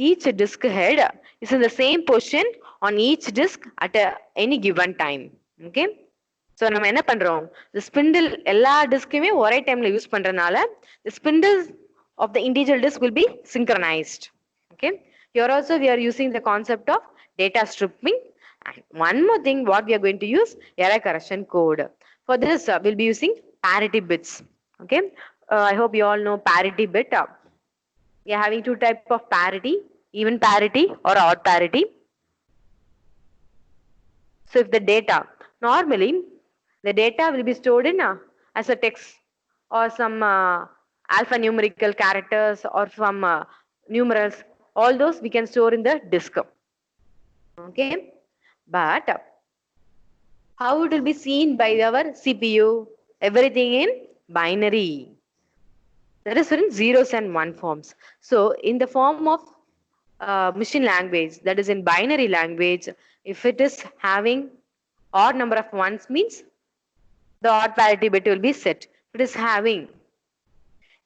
each disk head is in the same position on each disk at any given time. Okay. So நம்ம என்ன பண்றோம், the spindle எல்லா டிஸ்கையுமே ஒரே டைம்ல use பண்றதுனால the spindles of the individual disk will be synchronized. Okay. Here also we are using the concept of data stripping. And one more thing, what we are going to use, error correction code. For this, we'll be using parity bits. Okay. I hope you all know parity bit. We are having two types of parity, even parity or odd parity. So if the data, normally the data will be stored in as a text or some alphanumerical characters or some numerals. All those we can store in the disk. Okay. But how it will be seen by our CPU? Everything in binary. That is in zeros and one forms. So in the form of machine language, that is in binary language, if it is having odd number of ones means the odd parity bit will be set. If it is having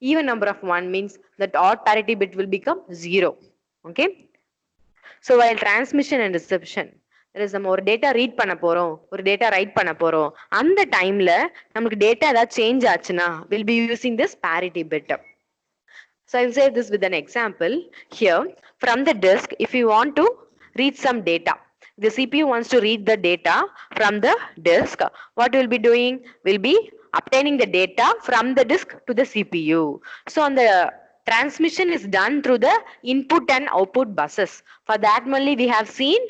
even number of 1 means that odd parity bit will become 0. Okay. So while transmission and reception, there is நம்ம ஒரு data read பண்ண போறோம், ஒரு data write பண்ண போறோம், அந்த டைம்ல நமக்கு டேட்டா ஏதாவது சேஞ்ச் ஆச்சுன்னா we'll be using this parity bit. So I will say this with an example. Here from the disk, if you want to read some data, the CPU wants to read the data from the disk, what we'll be doing, we'll be obtaining the data from the disk to the CPU. So on the transmission is done through the input and output buses. For that only we have seen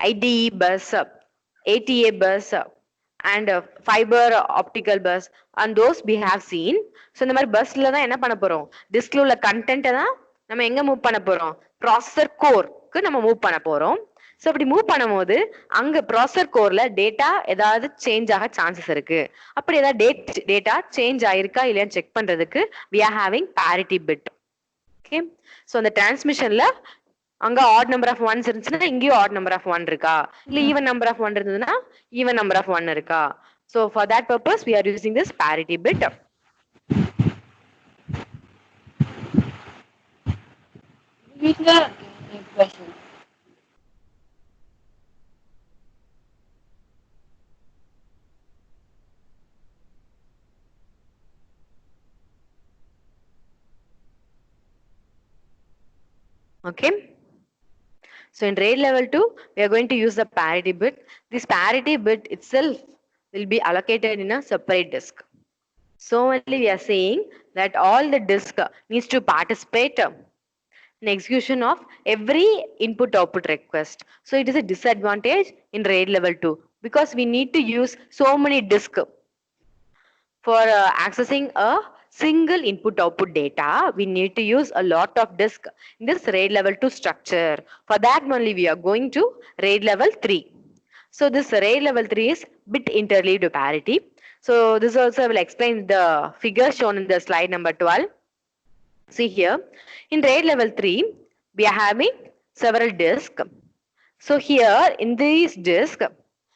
IDE bus, ATA bus, and fiber optical bus, and those we have seen. So இந்த மாதிரி பஸ்ல தான் என்ன பண்ண போறோம், டிஸ்க்ல உள்ள கண்டென்ட்டை தான் நம்ம எங்க மூவ் பண்ண போறோம், ப்ராசஸர் கோர்க்கு நம்ம மூவ் பண்ண போறோம். ஸோ அப்படி மூவ் பண்ணும்போது அங்க ப்ராசஸர் கோர்ல டேட்டா ஏதாவது சேஞ்ச் ஆக சான்சஸ் இருக்கு. அப்படி ஏதாவது டேட்டா சேஞ்ச் ஆயிருக்கா இல்லையான்னு செக் பண்றதுக்கு we are having parity bit. Okay. So அந்த டிரான்ஸ்மிஷன்ல அங்க ஆட் நம்பர் ஆஃப் ஒன்ஸ் இருந்துச்சுன்னா இங்கேயும் ஆட் நம்பர் ஆஃப் 1 இருக்கா, இல்ல ஈவன் நம்பர் ஆஃப் 1 இருந்ததுன்னா ஈவன் நம்பர் ஆஃப் 1 இருக்கா. So for that purpose we are using this parity bit. Question. Okay. So in RAID level 2, we are going to use the parity bit. This parity bit itself will be allocated in a separate disk. So only we are saying that all the disk needs to participate in execution of every input output request. So it is a disadvantage in RAID level 2 because we need to use so many disks for accessing a single input output data. We need to use a lot of disk in this RAID level 2 structure. For that only we are going to RAID level 3. So this RAID level 3 is bit interleaved parity. So this also I will explain the figure shown in the slide number 12. See here, in RAID level 3, we are having several disks. So here in these disks,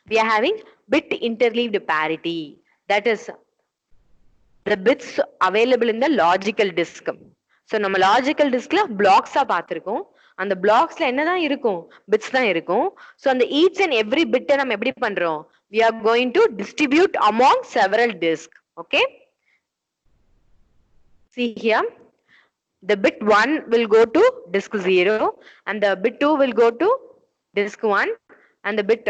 we are having bit interleaved parity. That is the bits available in the logical disk. So நம்ம logical diskல blocks பார்த்திருக்கோம். அந்த blocksல என்னதான் இருக்கும், bits தான் இருக்கும். So அந்த each and every bit நம்ம எப்படி பண்றோம், we are going to distribute among several disks. Okay. See here, the bit 1 will go to disk 0 and the bit 2 will go to disk 1 and the bit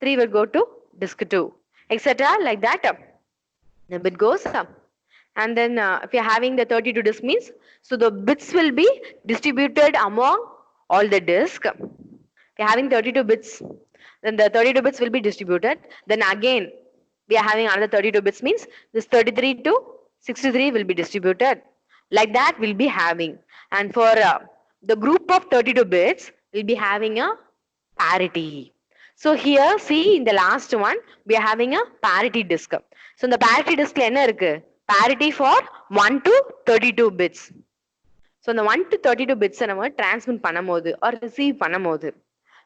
3 will go to disk 2, etc. Like that. The bit goes up. And then if you're having the 32 disk means, so the bits will be distributed among all the disk. If you're having 32 bits, then the 32 bits will be distributed. Then again, we are having another 32 bits means this 33 to 63 will be distributed. Like that we'll be having. And for the group of 32 bits, we'll be having a parity. So here see in the last one, we are having a parity disk. So in the parity disk என்ன இருக்கு? Parity for 1 to 32 bits. So இந்த 1 to 32 bits நம்ம transmit பண்ணும்போது or receive பண்ணும்போது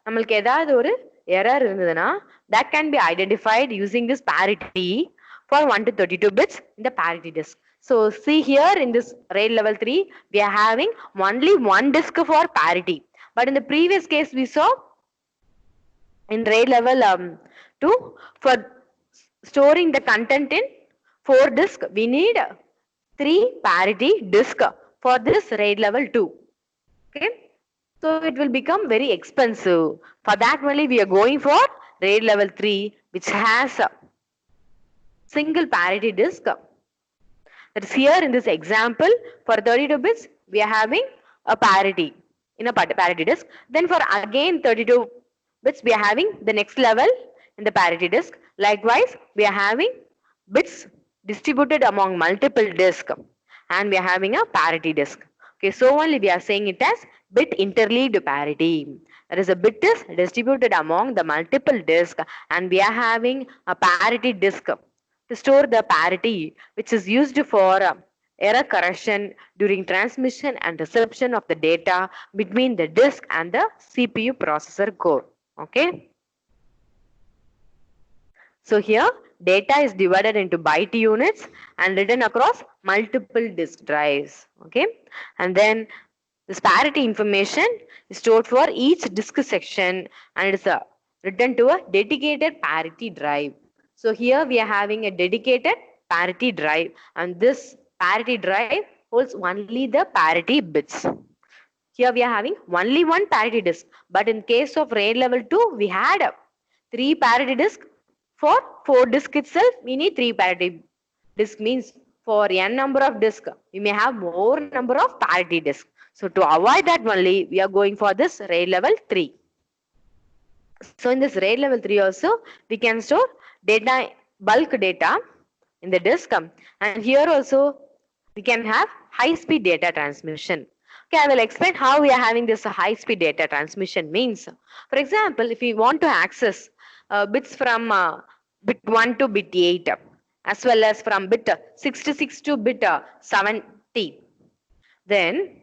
நம்மளுக்கு ஏதாவது ஒரு error இருந்ததுன்னா that can be identified using this parity for 1 to 32 bits in the parity disk. So see here in this RAID level 3, we are having only one disk for parity. But in the previous case we saw in RAID level 2, for storing the content in 4 disk, we need 3 parity disk for this RAID level 2. Okay. So it will become very expensive. For that only we are going for RAID level 3, which has a single parity disk. That is here in this example, for 32 bits, we are having a parity in a parity disk. Then for again 32 bits, we are having the next level in the parity disk. Likewise, we are having bits distributed among multiple disks and we are having a parity disk. Okay, so only we are saying it as bit interleaved parity. That is, a bit is distributed among the multiple disks and we are having a parity disk to store the parity, which is used for error correction during transmission and reception of the data between the disk and the CPU processor core. Okay. So here data is divided into byte units and written across multiple disk drives. Okay. And then this parity information is stored for each disk section and it is written to a dedicated parity drive. So here we are having a dedicated parity drive and this parity drive holds only the parity bits. Here we are having only one parity disk, but in case of RAID level 2, we had 3 parity disk. For 4 disk itself, we need 3 parity disk, means for n number of disk, we may have more number of parity disk. So to avoid that only, we are going for this RAID level 3. So in this RAID level 3 also, we can store data, bulk data in the disk, and here also we can have high speed data transmission. Okay, I will explain how we are having this high speed data transmission means. For example, if we want to access bits from bit 1 to bit 8 as well as from bit 66 to bit 70, then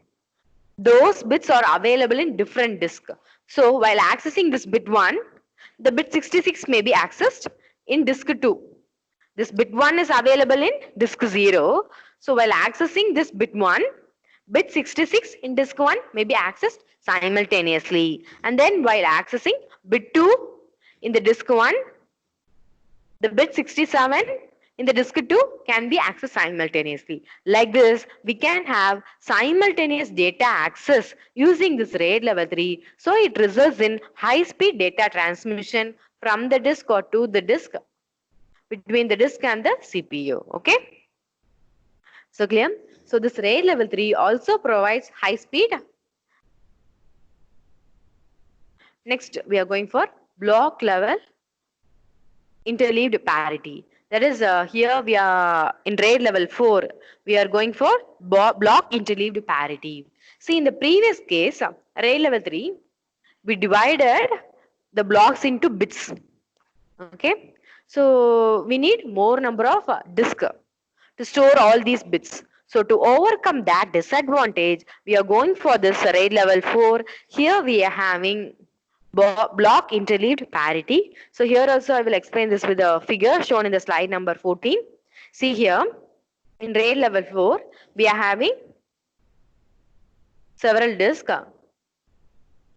those bits are available in different disks. So while accessing this bit 1, the bit 66 may be accessed in disk 2. This bit 1 is available in disk 0. So while accessing this bit 1, bit 66 in disk 1 may be accessed simultaneously. And then while accessing bit 2 in the disk 1, the bit 67 in the disk 2 can be accessed simultaneously. Like this, we can have simultaneous data access using this RAID level 3. So it results in high speed data transmission from the disk or to the disk, between the disk and the CPU. Okay. So clear? So this RAID level 3 also provides high speed. Next, we are going for block level interleaved parity. That is, here we are in RAID level 4, we are going for block interleaved parity. See, in the previous case, RAID level 3, we divided the blocks into bits. Okay. So we need more number of disk to store all these bits. So to overcome that disadvantage, we are going for this RAID level 4. Here we are having block interleaved parity. So here also I will explain this with a figure shown in the slide number 14. See here, in RAID level 4, we are having several disks.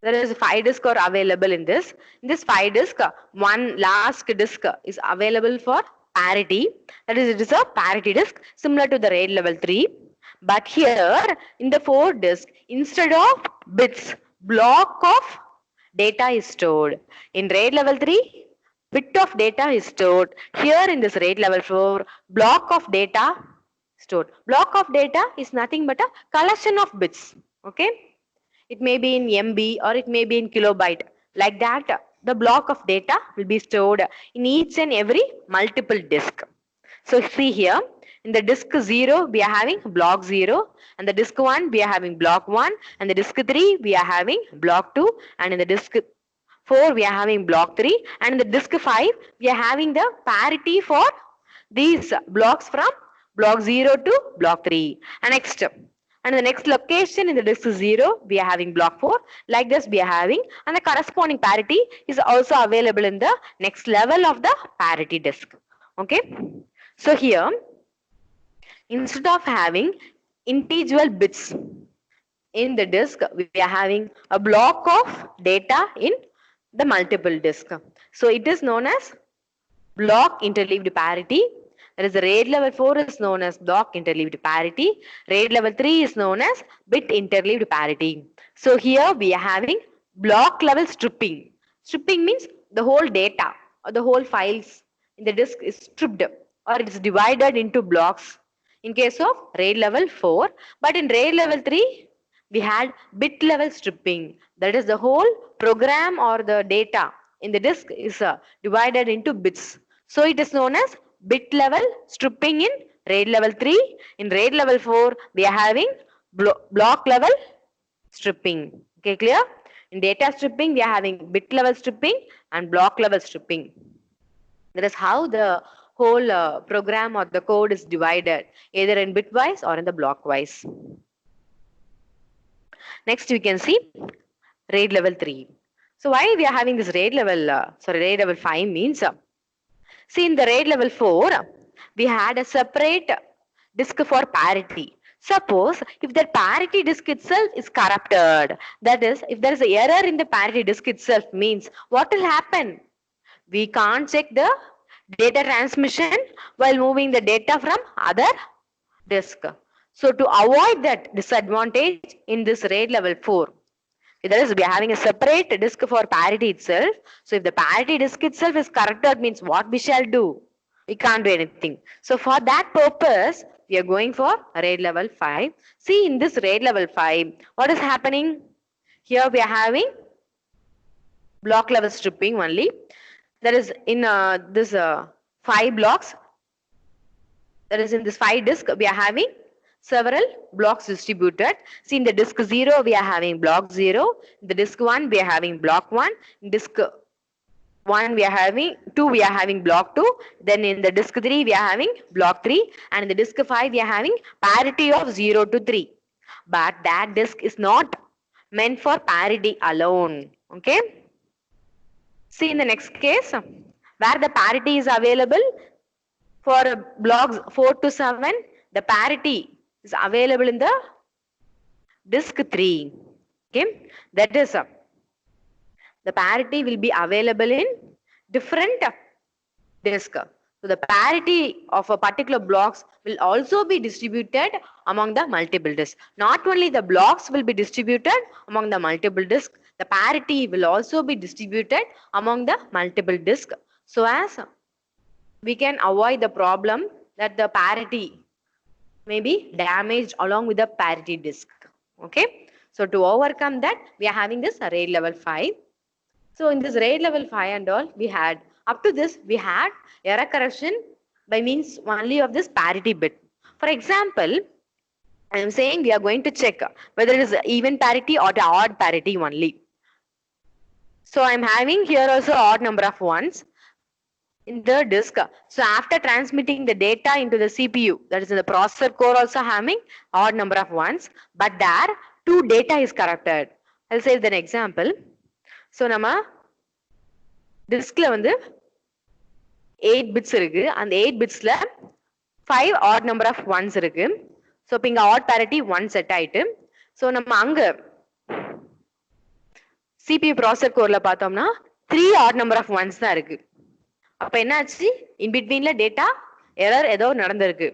There is 5 disks are available in this. In this 5 disk, one last disk is available for parity. That is, it is a parity disk similar to the RAID level 3. But here in the 4 disk, instead of bits, block of data is stored. In RAID level 3, bit of data is stored. Here in this RAID level 4, block of data stored. Block of data is nothing but a collection of bits. Okay. It may be in MB or it may be in kilobyte. Like that, the block of data will be stored in each and every multiple disk. So see here, in the disk 0, we are having block 0, and the disk 1, we are having block 1, and the disk 3, we are having block 2, and in the disk 4, we are having block 3, and in the disk 5, we are having the parity for these blocks from block 0 to block 3. And next, and the next location in the disk 0, we are having block 4. Like this, we are having, and the corresponding parity is also available in the next level of the parity disk. Okay. So here, instead of having individual bits in the disk, we are having a block of data in the multiple disk. So it is known as block interleaved parity. That is, the RAID level 4 is known as block interleaved parity. RAID level 3 is known as bit interleaved parity. So here we are having block level stripping. Stripping means the whole data or the whole files in the disk is stripped, or it is divided into blocks in case of RAID level 4. But in RAID level 3, we had bit level stripping. That is, the whole program or the data in the disk is divided into bits. So it is known as bit level stripping in RAID level 3. In RAID level 4, we are having block level stripping. Okay, clear? In data stripping, we are having bit level stripping and block level stripping. That is how the whole program or the code is divided, either in bitwise or in the blockwise. Next, we can see RAID level 3. So why we are having this RAID level 5 means, see, in the RAID level 4, we had a separate disk for parity. Suppose if the parity disk itself is corrupted, that is, if there is an error in the parity disk itself, means what will happen? We can't check the data transmission while moving the data from other disk. So to avoid that disadvantage in this RAID level 4, that is, we are having a separate disk for parity itself. So if the parity disk itself is corrupted, means what we shall do? We can't do anything. So for that purpose, we are going for RAID level 5. See, in this RAID level 5, what is happening? Here we are having block level stripping only. That is, in this 5 blocks, that is, in this 5 disk, we are having several blocks distributed. See, in the disk 0, we are having block 0. In the disk 1, we are having block 1. In disk 1, we are having 2, we are having block 2. Then in the disk 3, we are having block 3. And in the disk 5, we are having parity of 0 to 3. But that disk is not meant for parity alone. Okay. See, in the next case, where the parity is available for blocks 4 to 7, the parity is available in the disk 3. Okay, that is, the parity will be available in different disk. So the parity of a particular blocks will also be distributed among the multiple disks. Not only the blocks will be distributed among the multiple disks, the parity will also be distributed among the multiple disks, so as we can avoid the problem that the parity may be damaged along with the parity disk. Okay. So to overcome that, we are having this RAID level 5. So in this RAID level 5 and all, we had, up to this, we had error correction by means only of this parity bit. For example, I am saying we are going to check whether it is even parity or the odd parity only. So I am having here also odd number of ones in the disk. So after transmitting the data into the CPU, that is in the processor core, also having odd number of ones, but there 2 data is corrupted. I'll say an example. So nama diskல வந்து 8 bits இருக்கு. அந்த 8 bitsல 5 odd number of ones இருக்கு. So இப்ப இங்க odd parity 1 set ஆயிட்டு. So நம்ம அங்க CPU processor coreல பார்த்தோம்னா 3 odd number of ones தான் இருக்கு. அப்ப என்னாச்சு, in betweenல data error ஏதோ நடந்திருக்கு.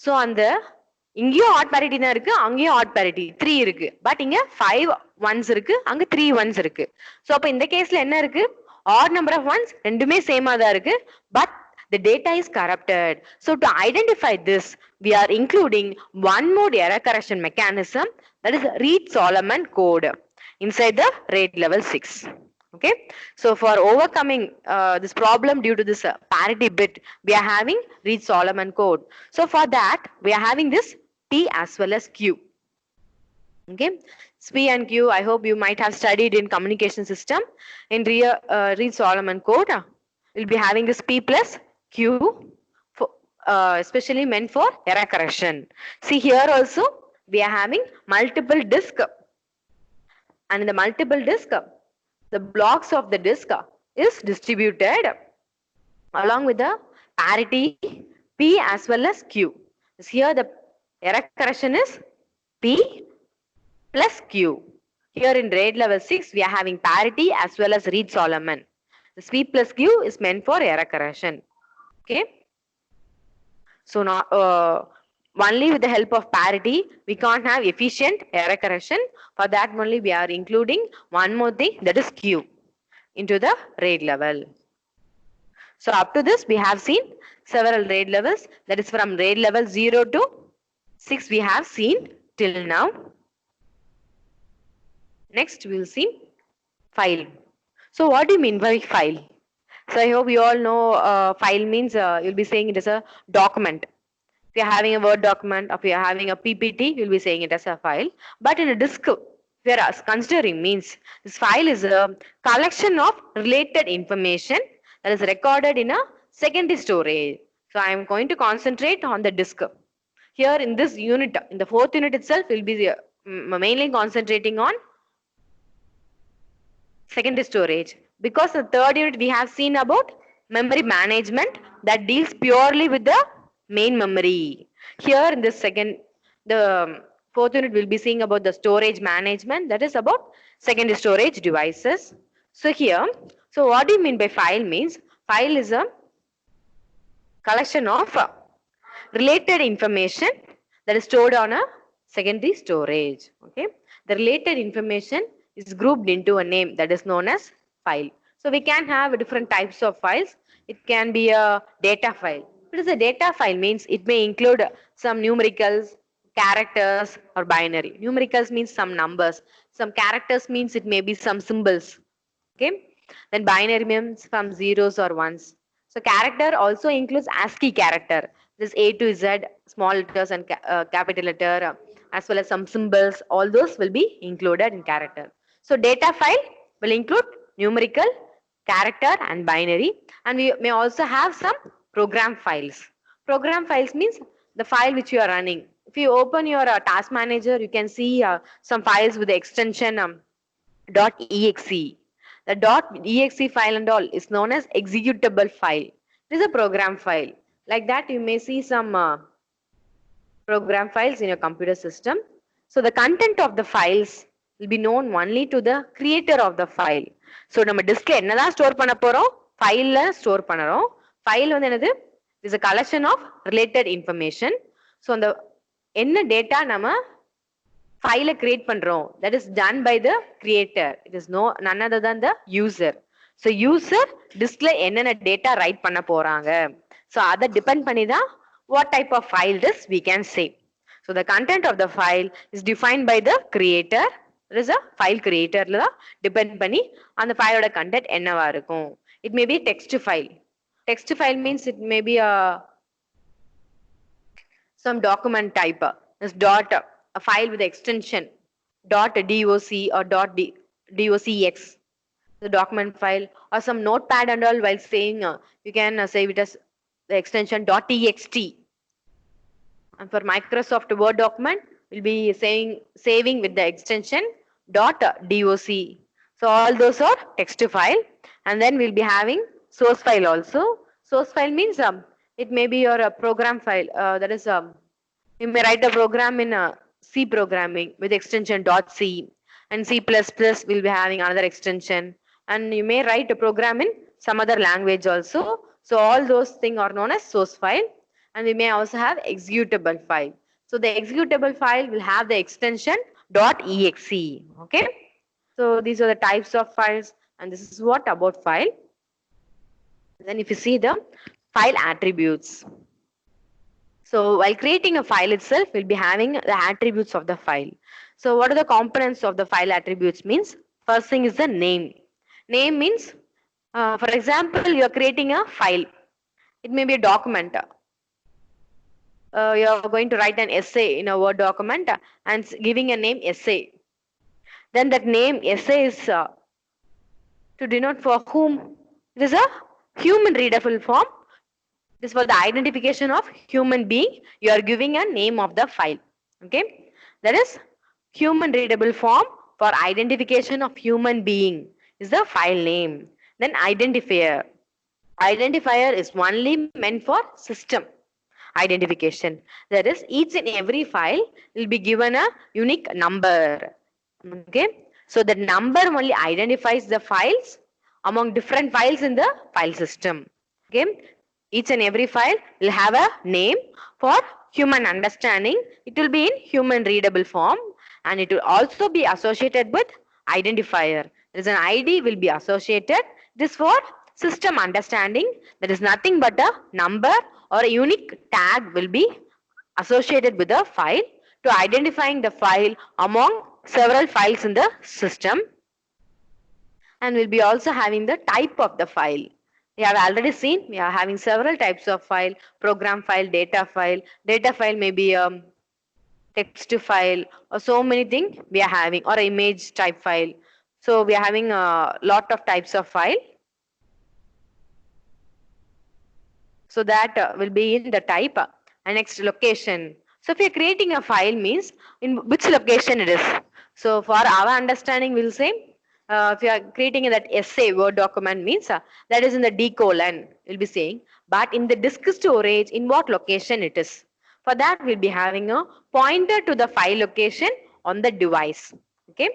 So அந்த இங்கேயும் ஆட் parity தான் இருக்கு, அங்கேயும் ஆட் parity 3 இருக்கு. பட் இங்க 5 ones இருக்கு, அங்க 3 ones இருக்கு. சோ அப்ப இந்த கேஸ்ல என்ன இருக்கு? odd number of ones ரெண்டுமே சேமா தான் இருக்கு. But the data is corrupted. So to identify this, we are including one more error correction mechanism, that is Reed-Solomon code inside the RAID level 6. Okay, so for overcoming this problem due to this parity bit, we are having Reed-Solomon code. So for that, we are having this P as well as Q. Okay, P and Q, I hope you might have studied in communication system. In Reed-Solomon code, we'll be having this P plus Q, for, especially meant for error correction. See here also, we are having multiple disk, and in the multiple disk, the blocks of the disk is distributed along with the parity P as well as Q. Here the error correction is P plus Q. Here in RAID level 6, we are having parity as well as Reed-Solomon. This P plus Q is meant for error correction. Okay. So now, only with the help of parity, we can't have efficient error correction. For that only we are including one more thing, that is Q into the RAID level. So up to this, we have seen several RAID levels. That is from RAID level 0 to 6 we have seen till now. Next we will see file. So what do you mean by file? So I hope you all know file means you'll be saying it as a document. If you're having a Word document, or if you're having a PPT, you'll be saying it as a file. But in a disk, whereas considering means this file is a collection of related information that is recorded in a secondary storage. So I am going to concentrate on the disk. Here in this unit, in the 4th unit itself, we'll be mainly concentrating on secondary storage, because the 3rd unit we have seen about memory management that deals purely with the main memory. Here in this the 4th unit we'll be seeing about the storage management, that is about secondary storage devices. So here, so what do you mean by file means? File is a collection of related information that is stored on a secondary storage. Okay, the related information is grouped into a name that is known as file. So we can have different types of files. It can be a data file. What is a data file means? It may include some numericals, characters, or binary. Numericals means some numbers. Some characters means it may be some symbols. Okay, then binary means from zeros or ones. So character also includes ASCII character. This A to Z, small letters and capital letter, as well as some symbols. All those will be included in character. So data file will include numerical, character, and binary. And we may also have some program files. Program files means the file which you are running. If you open your task manager, you can see some files with the extension .exe. The .exe file and all is known as executable file. It is a program file. Like that, you may see some program files in your computer system. So the content of the files will be known only to the creator of the file. So நம்ம டிஸ்க்ல என்னதான் store பண்ண போறோம்? ஃபைல்ல store பண்ணுறோம். File வந்து என்னது? Is a collection of related information. So அந்த என்ன டேட்டா நம்ம ஃபைல கிரியேட் பண்றோம், that is done by the creator. It is none other than the user. So user diskல என்னென்ன டேட்டா ரைட் பண்ண போறாங்க. So அதை டிபெண்ட் பண்ணி தான் what type of file this we can say. So the content of the file is defined by the creator. There is a file creator la depend பண்ணி அந்த ஃபைலோட content என்னவா இருக்கும். It may be text file. Text file means it may be some document type. This a file with extension .doc or .docx, the document file, or some notepad and all. While saying you can save it as the extension .txt. And for Microsoft Word document, we'll be saving with the extension .doc. So all those are text file. And then we'll be having source file also. Source file means it may be your program file. That is you may write a program in C programming with extension .c, and C++ will be having another extension, and you may write a program in some other language also. So all those things are known as source file. And we may also have executable file. So the executable file will have the extension .exe. Okay. So these are the types of files, and this is what about file. Then if you see the file attributes. So while creating a file itself, we'll be having the attributes of the file. So what are the components of the file attributes means? First thing is the name. Name means, for example, you are creating a file. It may be a document. You are going to write an essay in a Word document and giving a name essay. Then that name essay is to denote for whom. It is a human readable form. This is for the identification of human being. You are giving a name of the file. Okay. That is human readable form for identification of human being is the file name. Then identifier. Identifier is only meant for system identification. That is, each and every file will be given a unique number. Okay. So the number only identifies the files among different files in the file system. Okay. Each and every file will have a name for human understanding. It will be in human readable form, and it will also be associated with identifier. There is an ID will be associated. This for system understanding. That is nothing but a number or a unique tag will be associated with the file to identifying the file among several files in the system. And we'll be also having the type of the file. We have already seen we are having several types of file: program file, data file. Data file may be a text file, or so many things we are having, or image type file. So we are having a lot of types of file. So that will be in the type. And next, location. So if you're creating a file means in which location it is. So for our understanding, we'll say if you are creating that essay Word document means that is in the D colon, we'll be saying. But in the disk storage, in what location it is. For that, we'll be having a pointer to the file location on the device. Okay.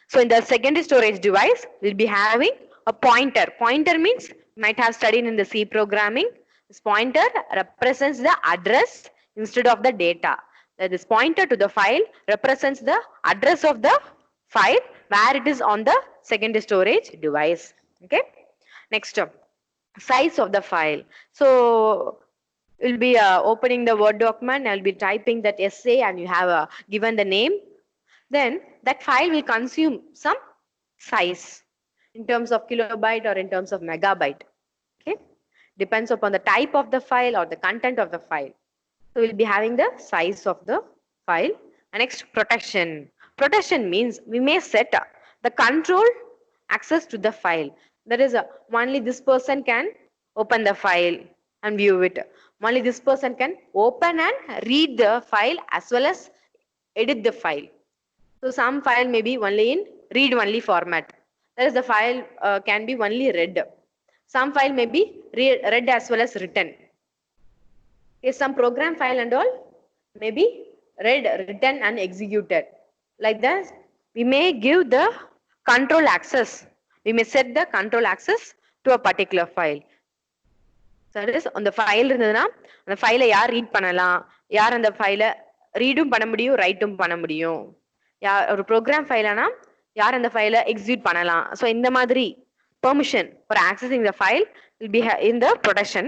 So in the secondary storage device, we'll be having a pointer. Pointer means you might have studied in the C programming. This pointer represents the address instead of the data. This pointer to the file represents the address of the file where it is on the secondary storage device. Okay. Next, size of the file. So we'll be opening the Word document. I'll be typing that essay, and you have given the name. Then that file will consume some size in terms of kilobyte or in terms of megabyte. Okay. Depends upon the type of the file or the content of the file. So we'll be having the size of the file. And next, protection. Protection means we may set the control access to the file. That is, only this person can open the file and view it. Only this person can open and read the file as well as edit the file. So some file may be only in read only format. That is, the file can be only read. Some file may be read as well as written. Okay, some program file and all may be read, written and executed. Like that, we may give the control access. We may set the control access to a particular file. So that is, on the file இருந்ததுனா அந்த ஃபைலை யார் read பண்ணலாம், யார் அந்த ஃபைலை ரீடும் பண்ண முடியும், ரைட்டும் பண்ண முடியும். ஒரு ப்ரோக்ராம் ஃபைலானா யார் அந்த ஃபைலை எக்ஸிக்யூட் பண்ணலாம். ஸோ இந்த மாதிரி permission for accessing the file will be in the protection.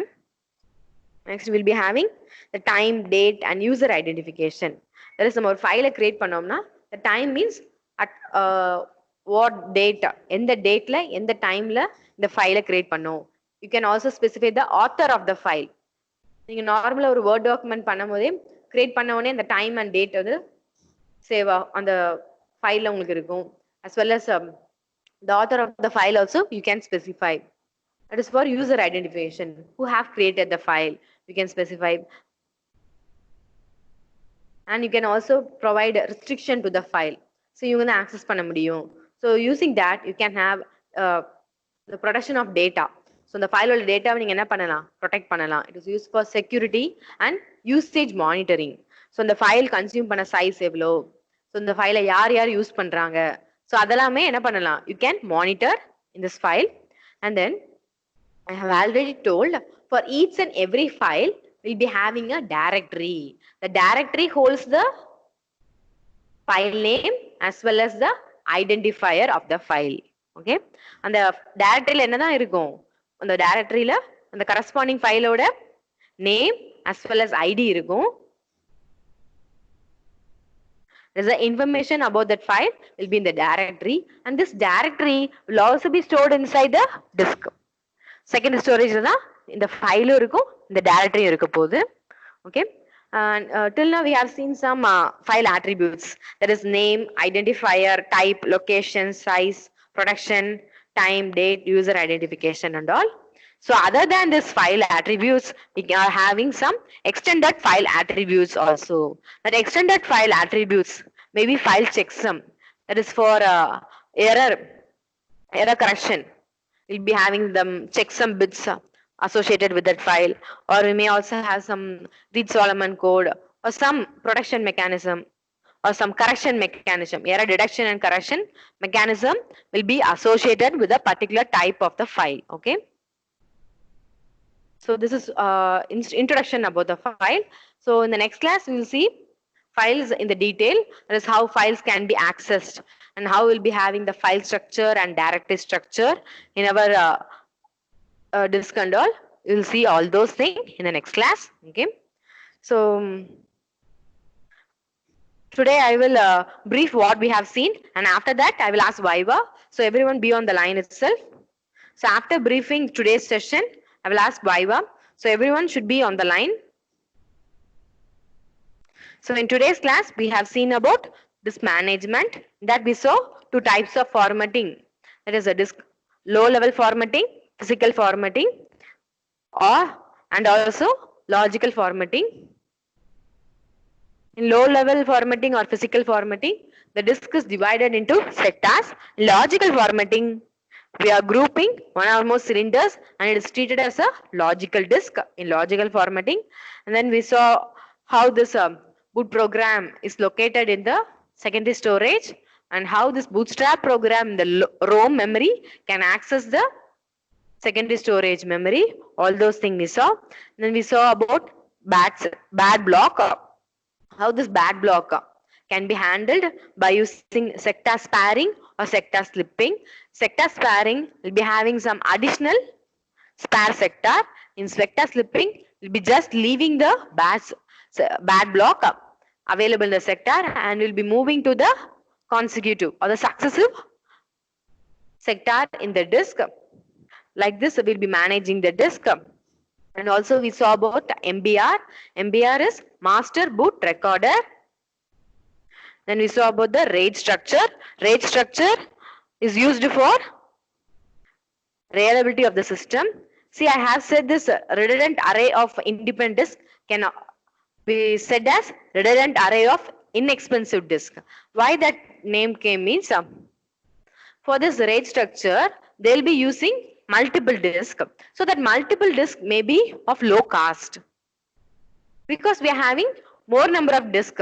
Next, we'll be having the time, date and user identification. That is, நம்ம ஒரு ஃபைலை கிரியேட் பண்ணோம்னா the time means at what date, எந்த டேட்ல எந்த டைம்ல இந்த ஃபைலை கிரியேட் பண்ணோம். You can also specify the author of the file. நீங்க நார்மலா ஒரு வேர்ட் டாக்குமெண்ட் பண்ணும்போதே கிரியேட் பண்ண உடனே அந்த டைம் அண்ட் டேட் வந்து சேவ் அந்த ஃபைல்ல உங்களுக்கு இருக்கும். as well as the author of the file also you can specify. That is for user identification. Who have created the file, you can specify. And you can also provide a restriction to the file. So you can access பண்ண முடியும். So using that you can have the protection of data. So the file ஓட data நீங்க என்ன பண்ணலாம், protect பண்ணலாம். It is used for security and usage monitoring. So இந்த file consume பண்ண size எவ்வளோ, so இந்த file யார் யார் யூஸ் பண்றாங்க, so அதெல்லாமே என்ன பண்ணலாம், you can monitor in this file. And then I have already told for each and every file will be having a directory. The directory holds the file name as well as the identifier of the file. Okay, அந்த டைரக்டரியில என்னதான் இருக்கும், அந்த டைரக்டரியில அந்த corresponding ஃபைலோட name as well as ID இருக்கும். There's the information about that file will be in the directory, and this directory will also be stored inside the disk. Second storage தான் இந்த ஃபைலும் இருக்கும், இந்த டைரக்டரியும் இருக்க போகுது. Okay, and till now we have seen some file attributes, that is name, identifier, type, location, size, production, time, date, user identification and all. So other than this file attributes, we are having some extended file attributes also. That extended file attributes may be file checksum, that is for error correction. We'll be having them checksum bits associated with that file, or we may also have some Reed-Solomon code or some protection mechanism or some correction mechanism. Error detection and correction mechanism will be associated with a particular type of the file. Okay, so this is introduction about the file. So in the next class we will see files in the detail, that is how files can be accessed and how we'll be having the file structure and directory structure in our disk and all. You will see all those things in the next class. Okay, so today I will brief what we have seen, and after that I will ask Viva. So everyone be on the line itself. So after briefing today's session, I will ask Viva. So everyone should be on the line. So in today's class, we have seen about disk management, that we saw two types of formatting. That is a disk low level formatting, physical formatting, and also logical formatting. In low level formatting or physical formatting, the disk is divided into sectors. In logical formatting, we are grouping one or more cylinders and it is treated as a logical disk in logical formatting. And then we saw how this boot program is located in the secondary storage, and how this bootstrap program in the ROM memory can access the secondary storage memory. All those things we saw. And then we saw about bad block, how this bad block can be handled by using sector sparing or sector slipping. Sector sparing will be having some additional spare sector. In sector slipping, will be just leaving the bad block available in the sector and will be moving to the consecutive or the successive sector in the disk. Like this, we'll be managing the disk. And also we saw about MBR. MBR is master boot recorder. Then we saw about the RAID structure. RAID structure is used for reliability of the system. See, I have said this redundant array of independent disk can be said as redundant array of inexpensive disk. Why that name came means, for this RAID structure, they'll be using multiple disk, so that multiple disk may be of low cost, because we are having more number of disk,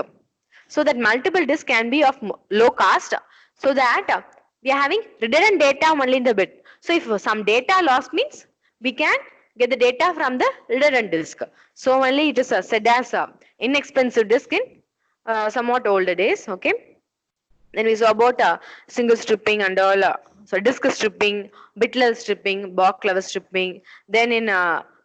so that multiple disk can be of low cost, so that we are having redundant data only in the bit. So if some data lost means, we can get the data from the redundant disk. So only it is said as inexpensive disk in somewhat older days. Okay, then we saw about single stripping and all. So disk stripping, bit level stripping, block level stripping. Then in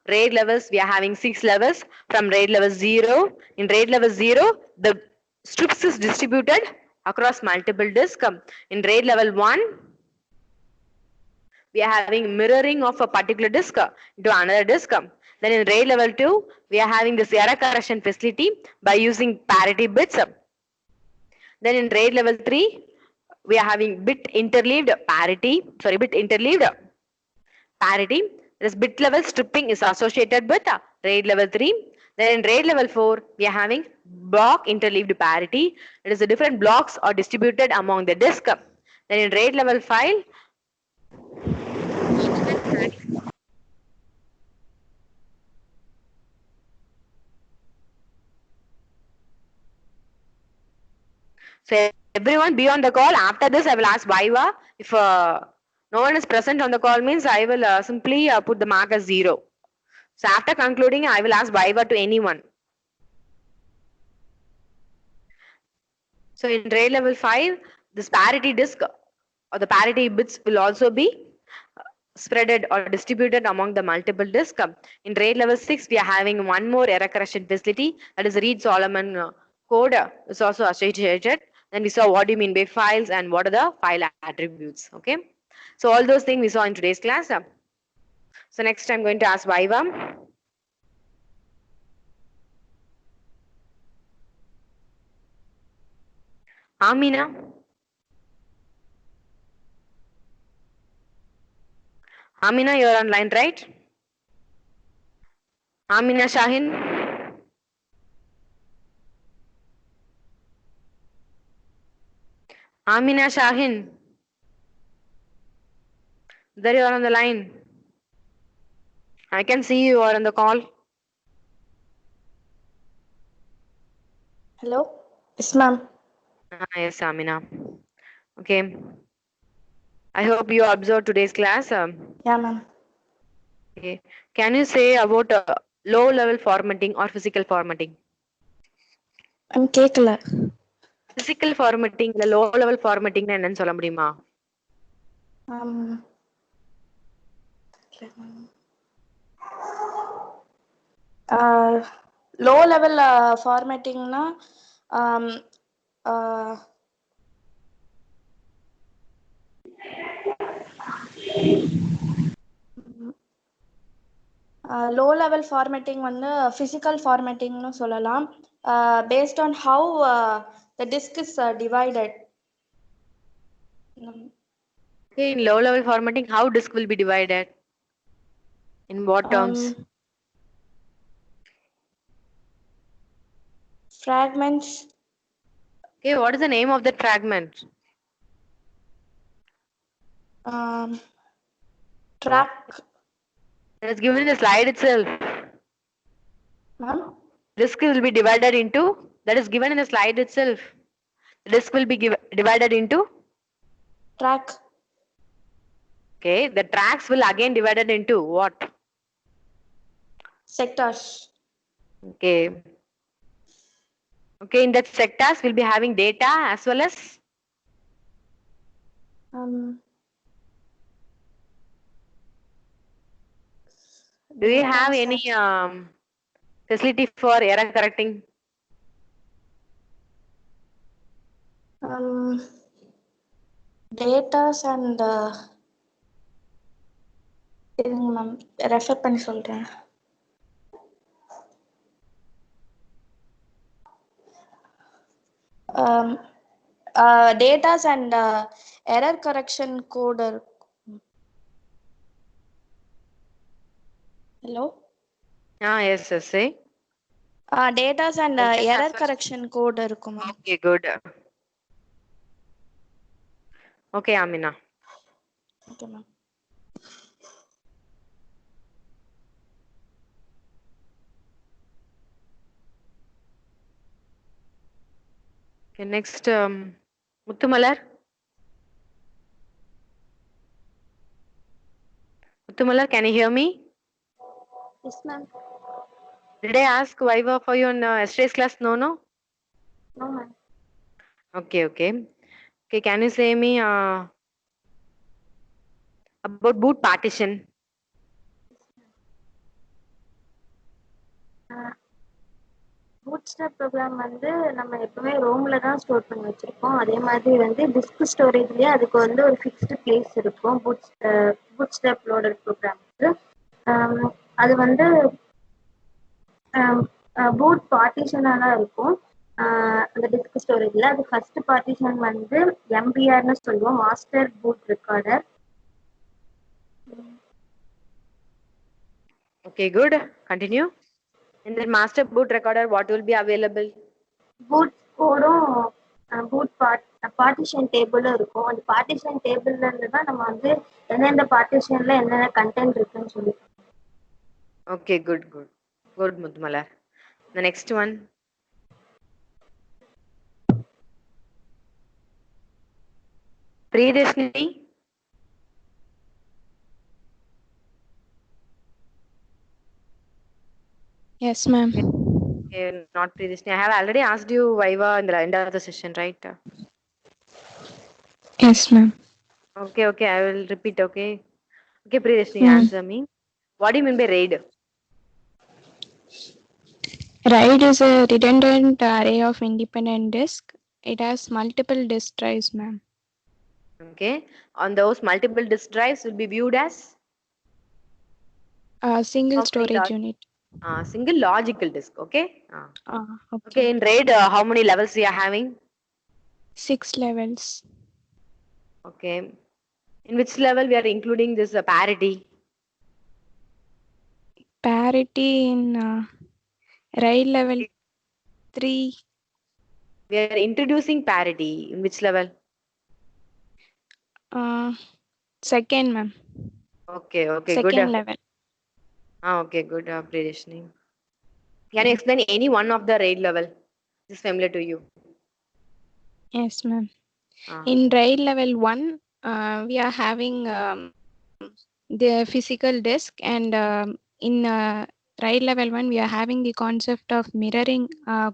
RAID levels, we are having 6 levels from RAID level 0. In RAID level 0, the strips is distributed across multiple disks. In RAID level 1, we are having mirroring of a particular disk to another disk. Then in RAID level 2, we are having this error correction facility by using parity bits. Then in RAID level 3, we are having bit interleaved parity. This bit level stripping is associated with RAID level 3. Then in RAID level 4, we are having block interleaved parity. It is the different blocks are distributed among the disk. Then in RAID level 5, so everyone be on the call. After this, I will ask Viva. If no one is present on the call means, I will simply put the mark as 0. So after concluding, I will ask Viva to anyone. So in grade level 5, this parity disk or the parity bits will also be spreaded or distributed among the multiple disks. In grade level 6, we are having one more error correction facility, that is Reed-Solomon code is also associated. Then we saw what do you mean by files and what are the file attributes. Okay, so all those things we saw in today's class. So next I'm going to ask Viva. Amina. Amina, you're online, right? Amina Shahin. Amina Shahin. There you are on the line. I can see you are on the call. Hello? Yes, ma'am. Yes, Amina. Okay. I hope you observed today's class. Yeah, ma'am. Okay. Can you say about low level formatting or physical formatting? I'm கேக்கல. Physical formatting, low level formatting என்னன்னு சொல்ல முடியுமா? Low level formatting na low level formatting வந்து physical formatting னு சொல்லலாம். Based on how the disk is divided. Okay, in low level formatting, how disk will be divided? In what terms? Fragments. Okay, what is the name of that fragment? Track. It is given in the slide itself. Ma'am? Disk will be divided into, that is given in the slide itself. The disk will be divided into? Track. Okay, the tracks will again divided into what? Sectors. Okay. Okay, in that sectors we'll be having data as well as? Do you have any facility for error correcting? Datas and இருங்க ma'am refer பண்ணி சொல்றேன். Datas and error correction code. Hello? Yes, say. Datas and error correction code இருக்கும் ma'am. Okay, good. Okay, Amina. Okay, ma'am. Okay, next, Muthumalar. Muthumalar, can you hear me? Yes, ma'am. Did I ask Viva for you in yesterday's class? No, no? No, ma'am. Okay, okay. Okay, can you say me about boot partition? Bootstrap program வந்து நம்ம எப்பவுமே ரோம்ல தான் store பண்ணி வச்சிருப்போம். அதே மாதிரி வந்து disk ஸ்டோரேஜ்லயே அதுக்கு வந்து ஒரு ஃபிக்ஸ்டு பிளேஸ் இருக்கும். பூட்ஸ்ட்ராப் லோடர் ப்ரோக்ராமுக்கு அது வந்து பூட் பார்ட்டிஷனாக தான் இருக்கும். அந்த டிஸ்க் ஸ்டோரேஜ்ல அது ஃபர்ஸ்ட் பார்ட்டிஷன் வந்து MBRன்னு சொல்லுவோம், master boot recorder. Okay, good. Continue. In the master boot recorder, what will be available? Boot கோடும் பூட் பார்ட்டிஷன் டேபிளும் இருக்கும். அந்த பார்ட்டிஷன் டேபிள்ல இருந்து தான் நம்ம வந்து எந்தெந்த பார்ட்டிஷன்ல என்னென்ன கண்டென்ட் இருக்குன்னு சொல்லி. Okay, good, good. Good, Muthumalar. The next one. Priyadashini. Yes, ma'am. Okay, not Priyadashini. I have already asked you Viva in the end of the session, right? Yes, ma'am. Okay, okay, I will repeat, okay? Okay, Priyadashini, Hmm. answer me. What do you mean by RAID? RAID is a redundant array of independent disk. It has multiple disk drives, ma'am. Okay, on those multiple disk drives will be viewed as A single how many storage unit. single logical disk, okay? Okay. Okay, in RAID, how many levels we are having? 6 levels. Okay, in which level we are including this parity? Parity in RAID level 3. We are introducing parity in which level? Second, ma'am. Okay, okay, good. Second level. Okay, good, Priyadashini. Can you explain any one of the RAID level? Is familiar to you? Yes, ma'am. Ah. In RAID level 1, we are having the physical disk, and in RAID level 1, we are having the concept of mirroring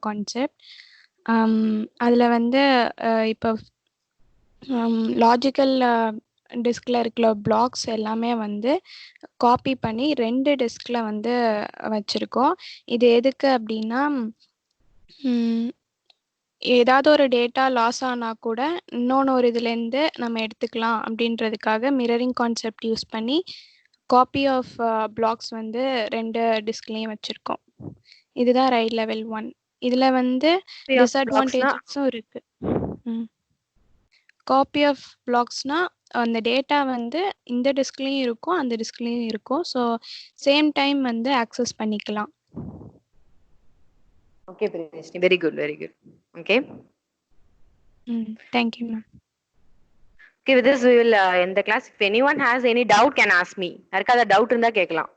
concept. அதில் வந்து இப்போ logical டிஸ்கில் இருக்கிற blocks எல்லாமே வந்து copy பண்ணி 2 டிஸ்கில் வந்து வச்சுருக்கோம். இது எதுக்கு அப்படின்னா, ஏதாவது ஒரு டேட்டா லாஸ் ஆனால் கூட இன்னொன்று ஒரு இதுலேருந்து நம்ம எடுத்துக்கலாம் அப்படின்றதுக்காக மிரரிங் கான்செப்ட் யூஸ் பண்ணி காப்பி ஆஃப் பிளாக்ஸ் வந்து 2 டிஸ்க்லேயும் வச்சுருக்கோம். இதுதான் RAID level 1. இதில் வந்து டிஸ்அட்வான்டேஜஸும் இருக்குது. காப்பி ஆஃப் பிளாக்ஸ்னால் அந்த டேட்டா வந்து இந்த டிஸ்க்லேயும் இருக்கும், அந்த டிஸ்க்லேயும் இருக்கும். ஸோ சேம் டைம் வந்து ஆக்சஸ் பண்ணிக்கலாம். Okay, Priyadashini, very good, very good. Okay. Thank you, ma'am. Okay, with this we will end the class. If anyone has any doubt, can ask me. யாருக்காவது doubt இருந்தா கேட்கலாம்.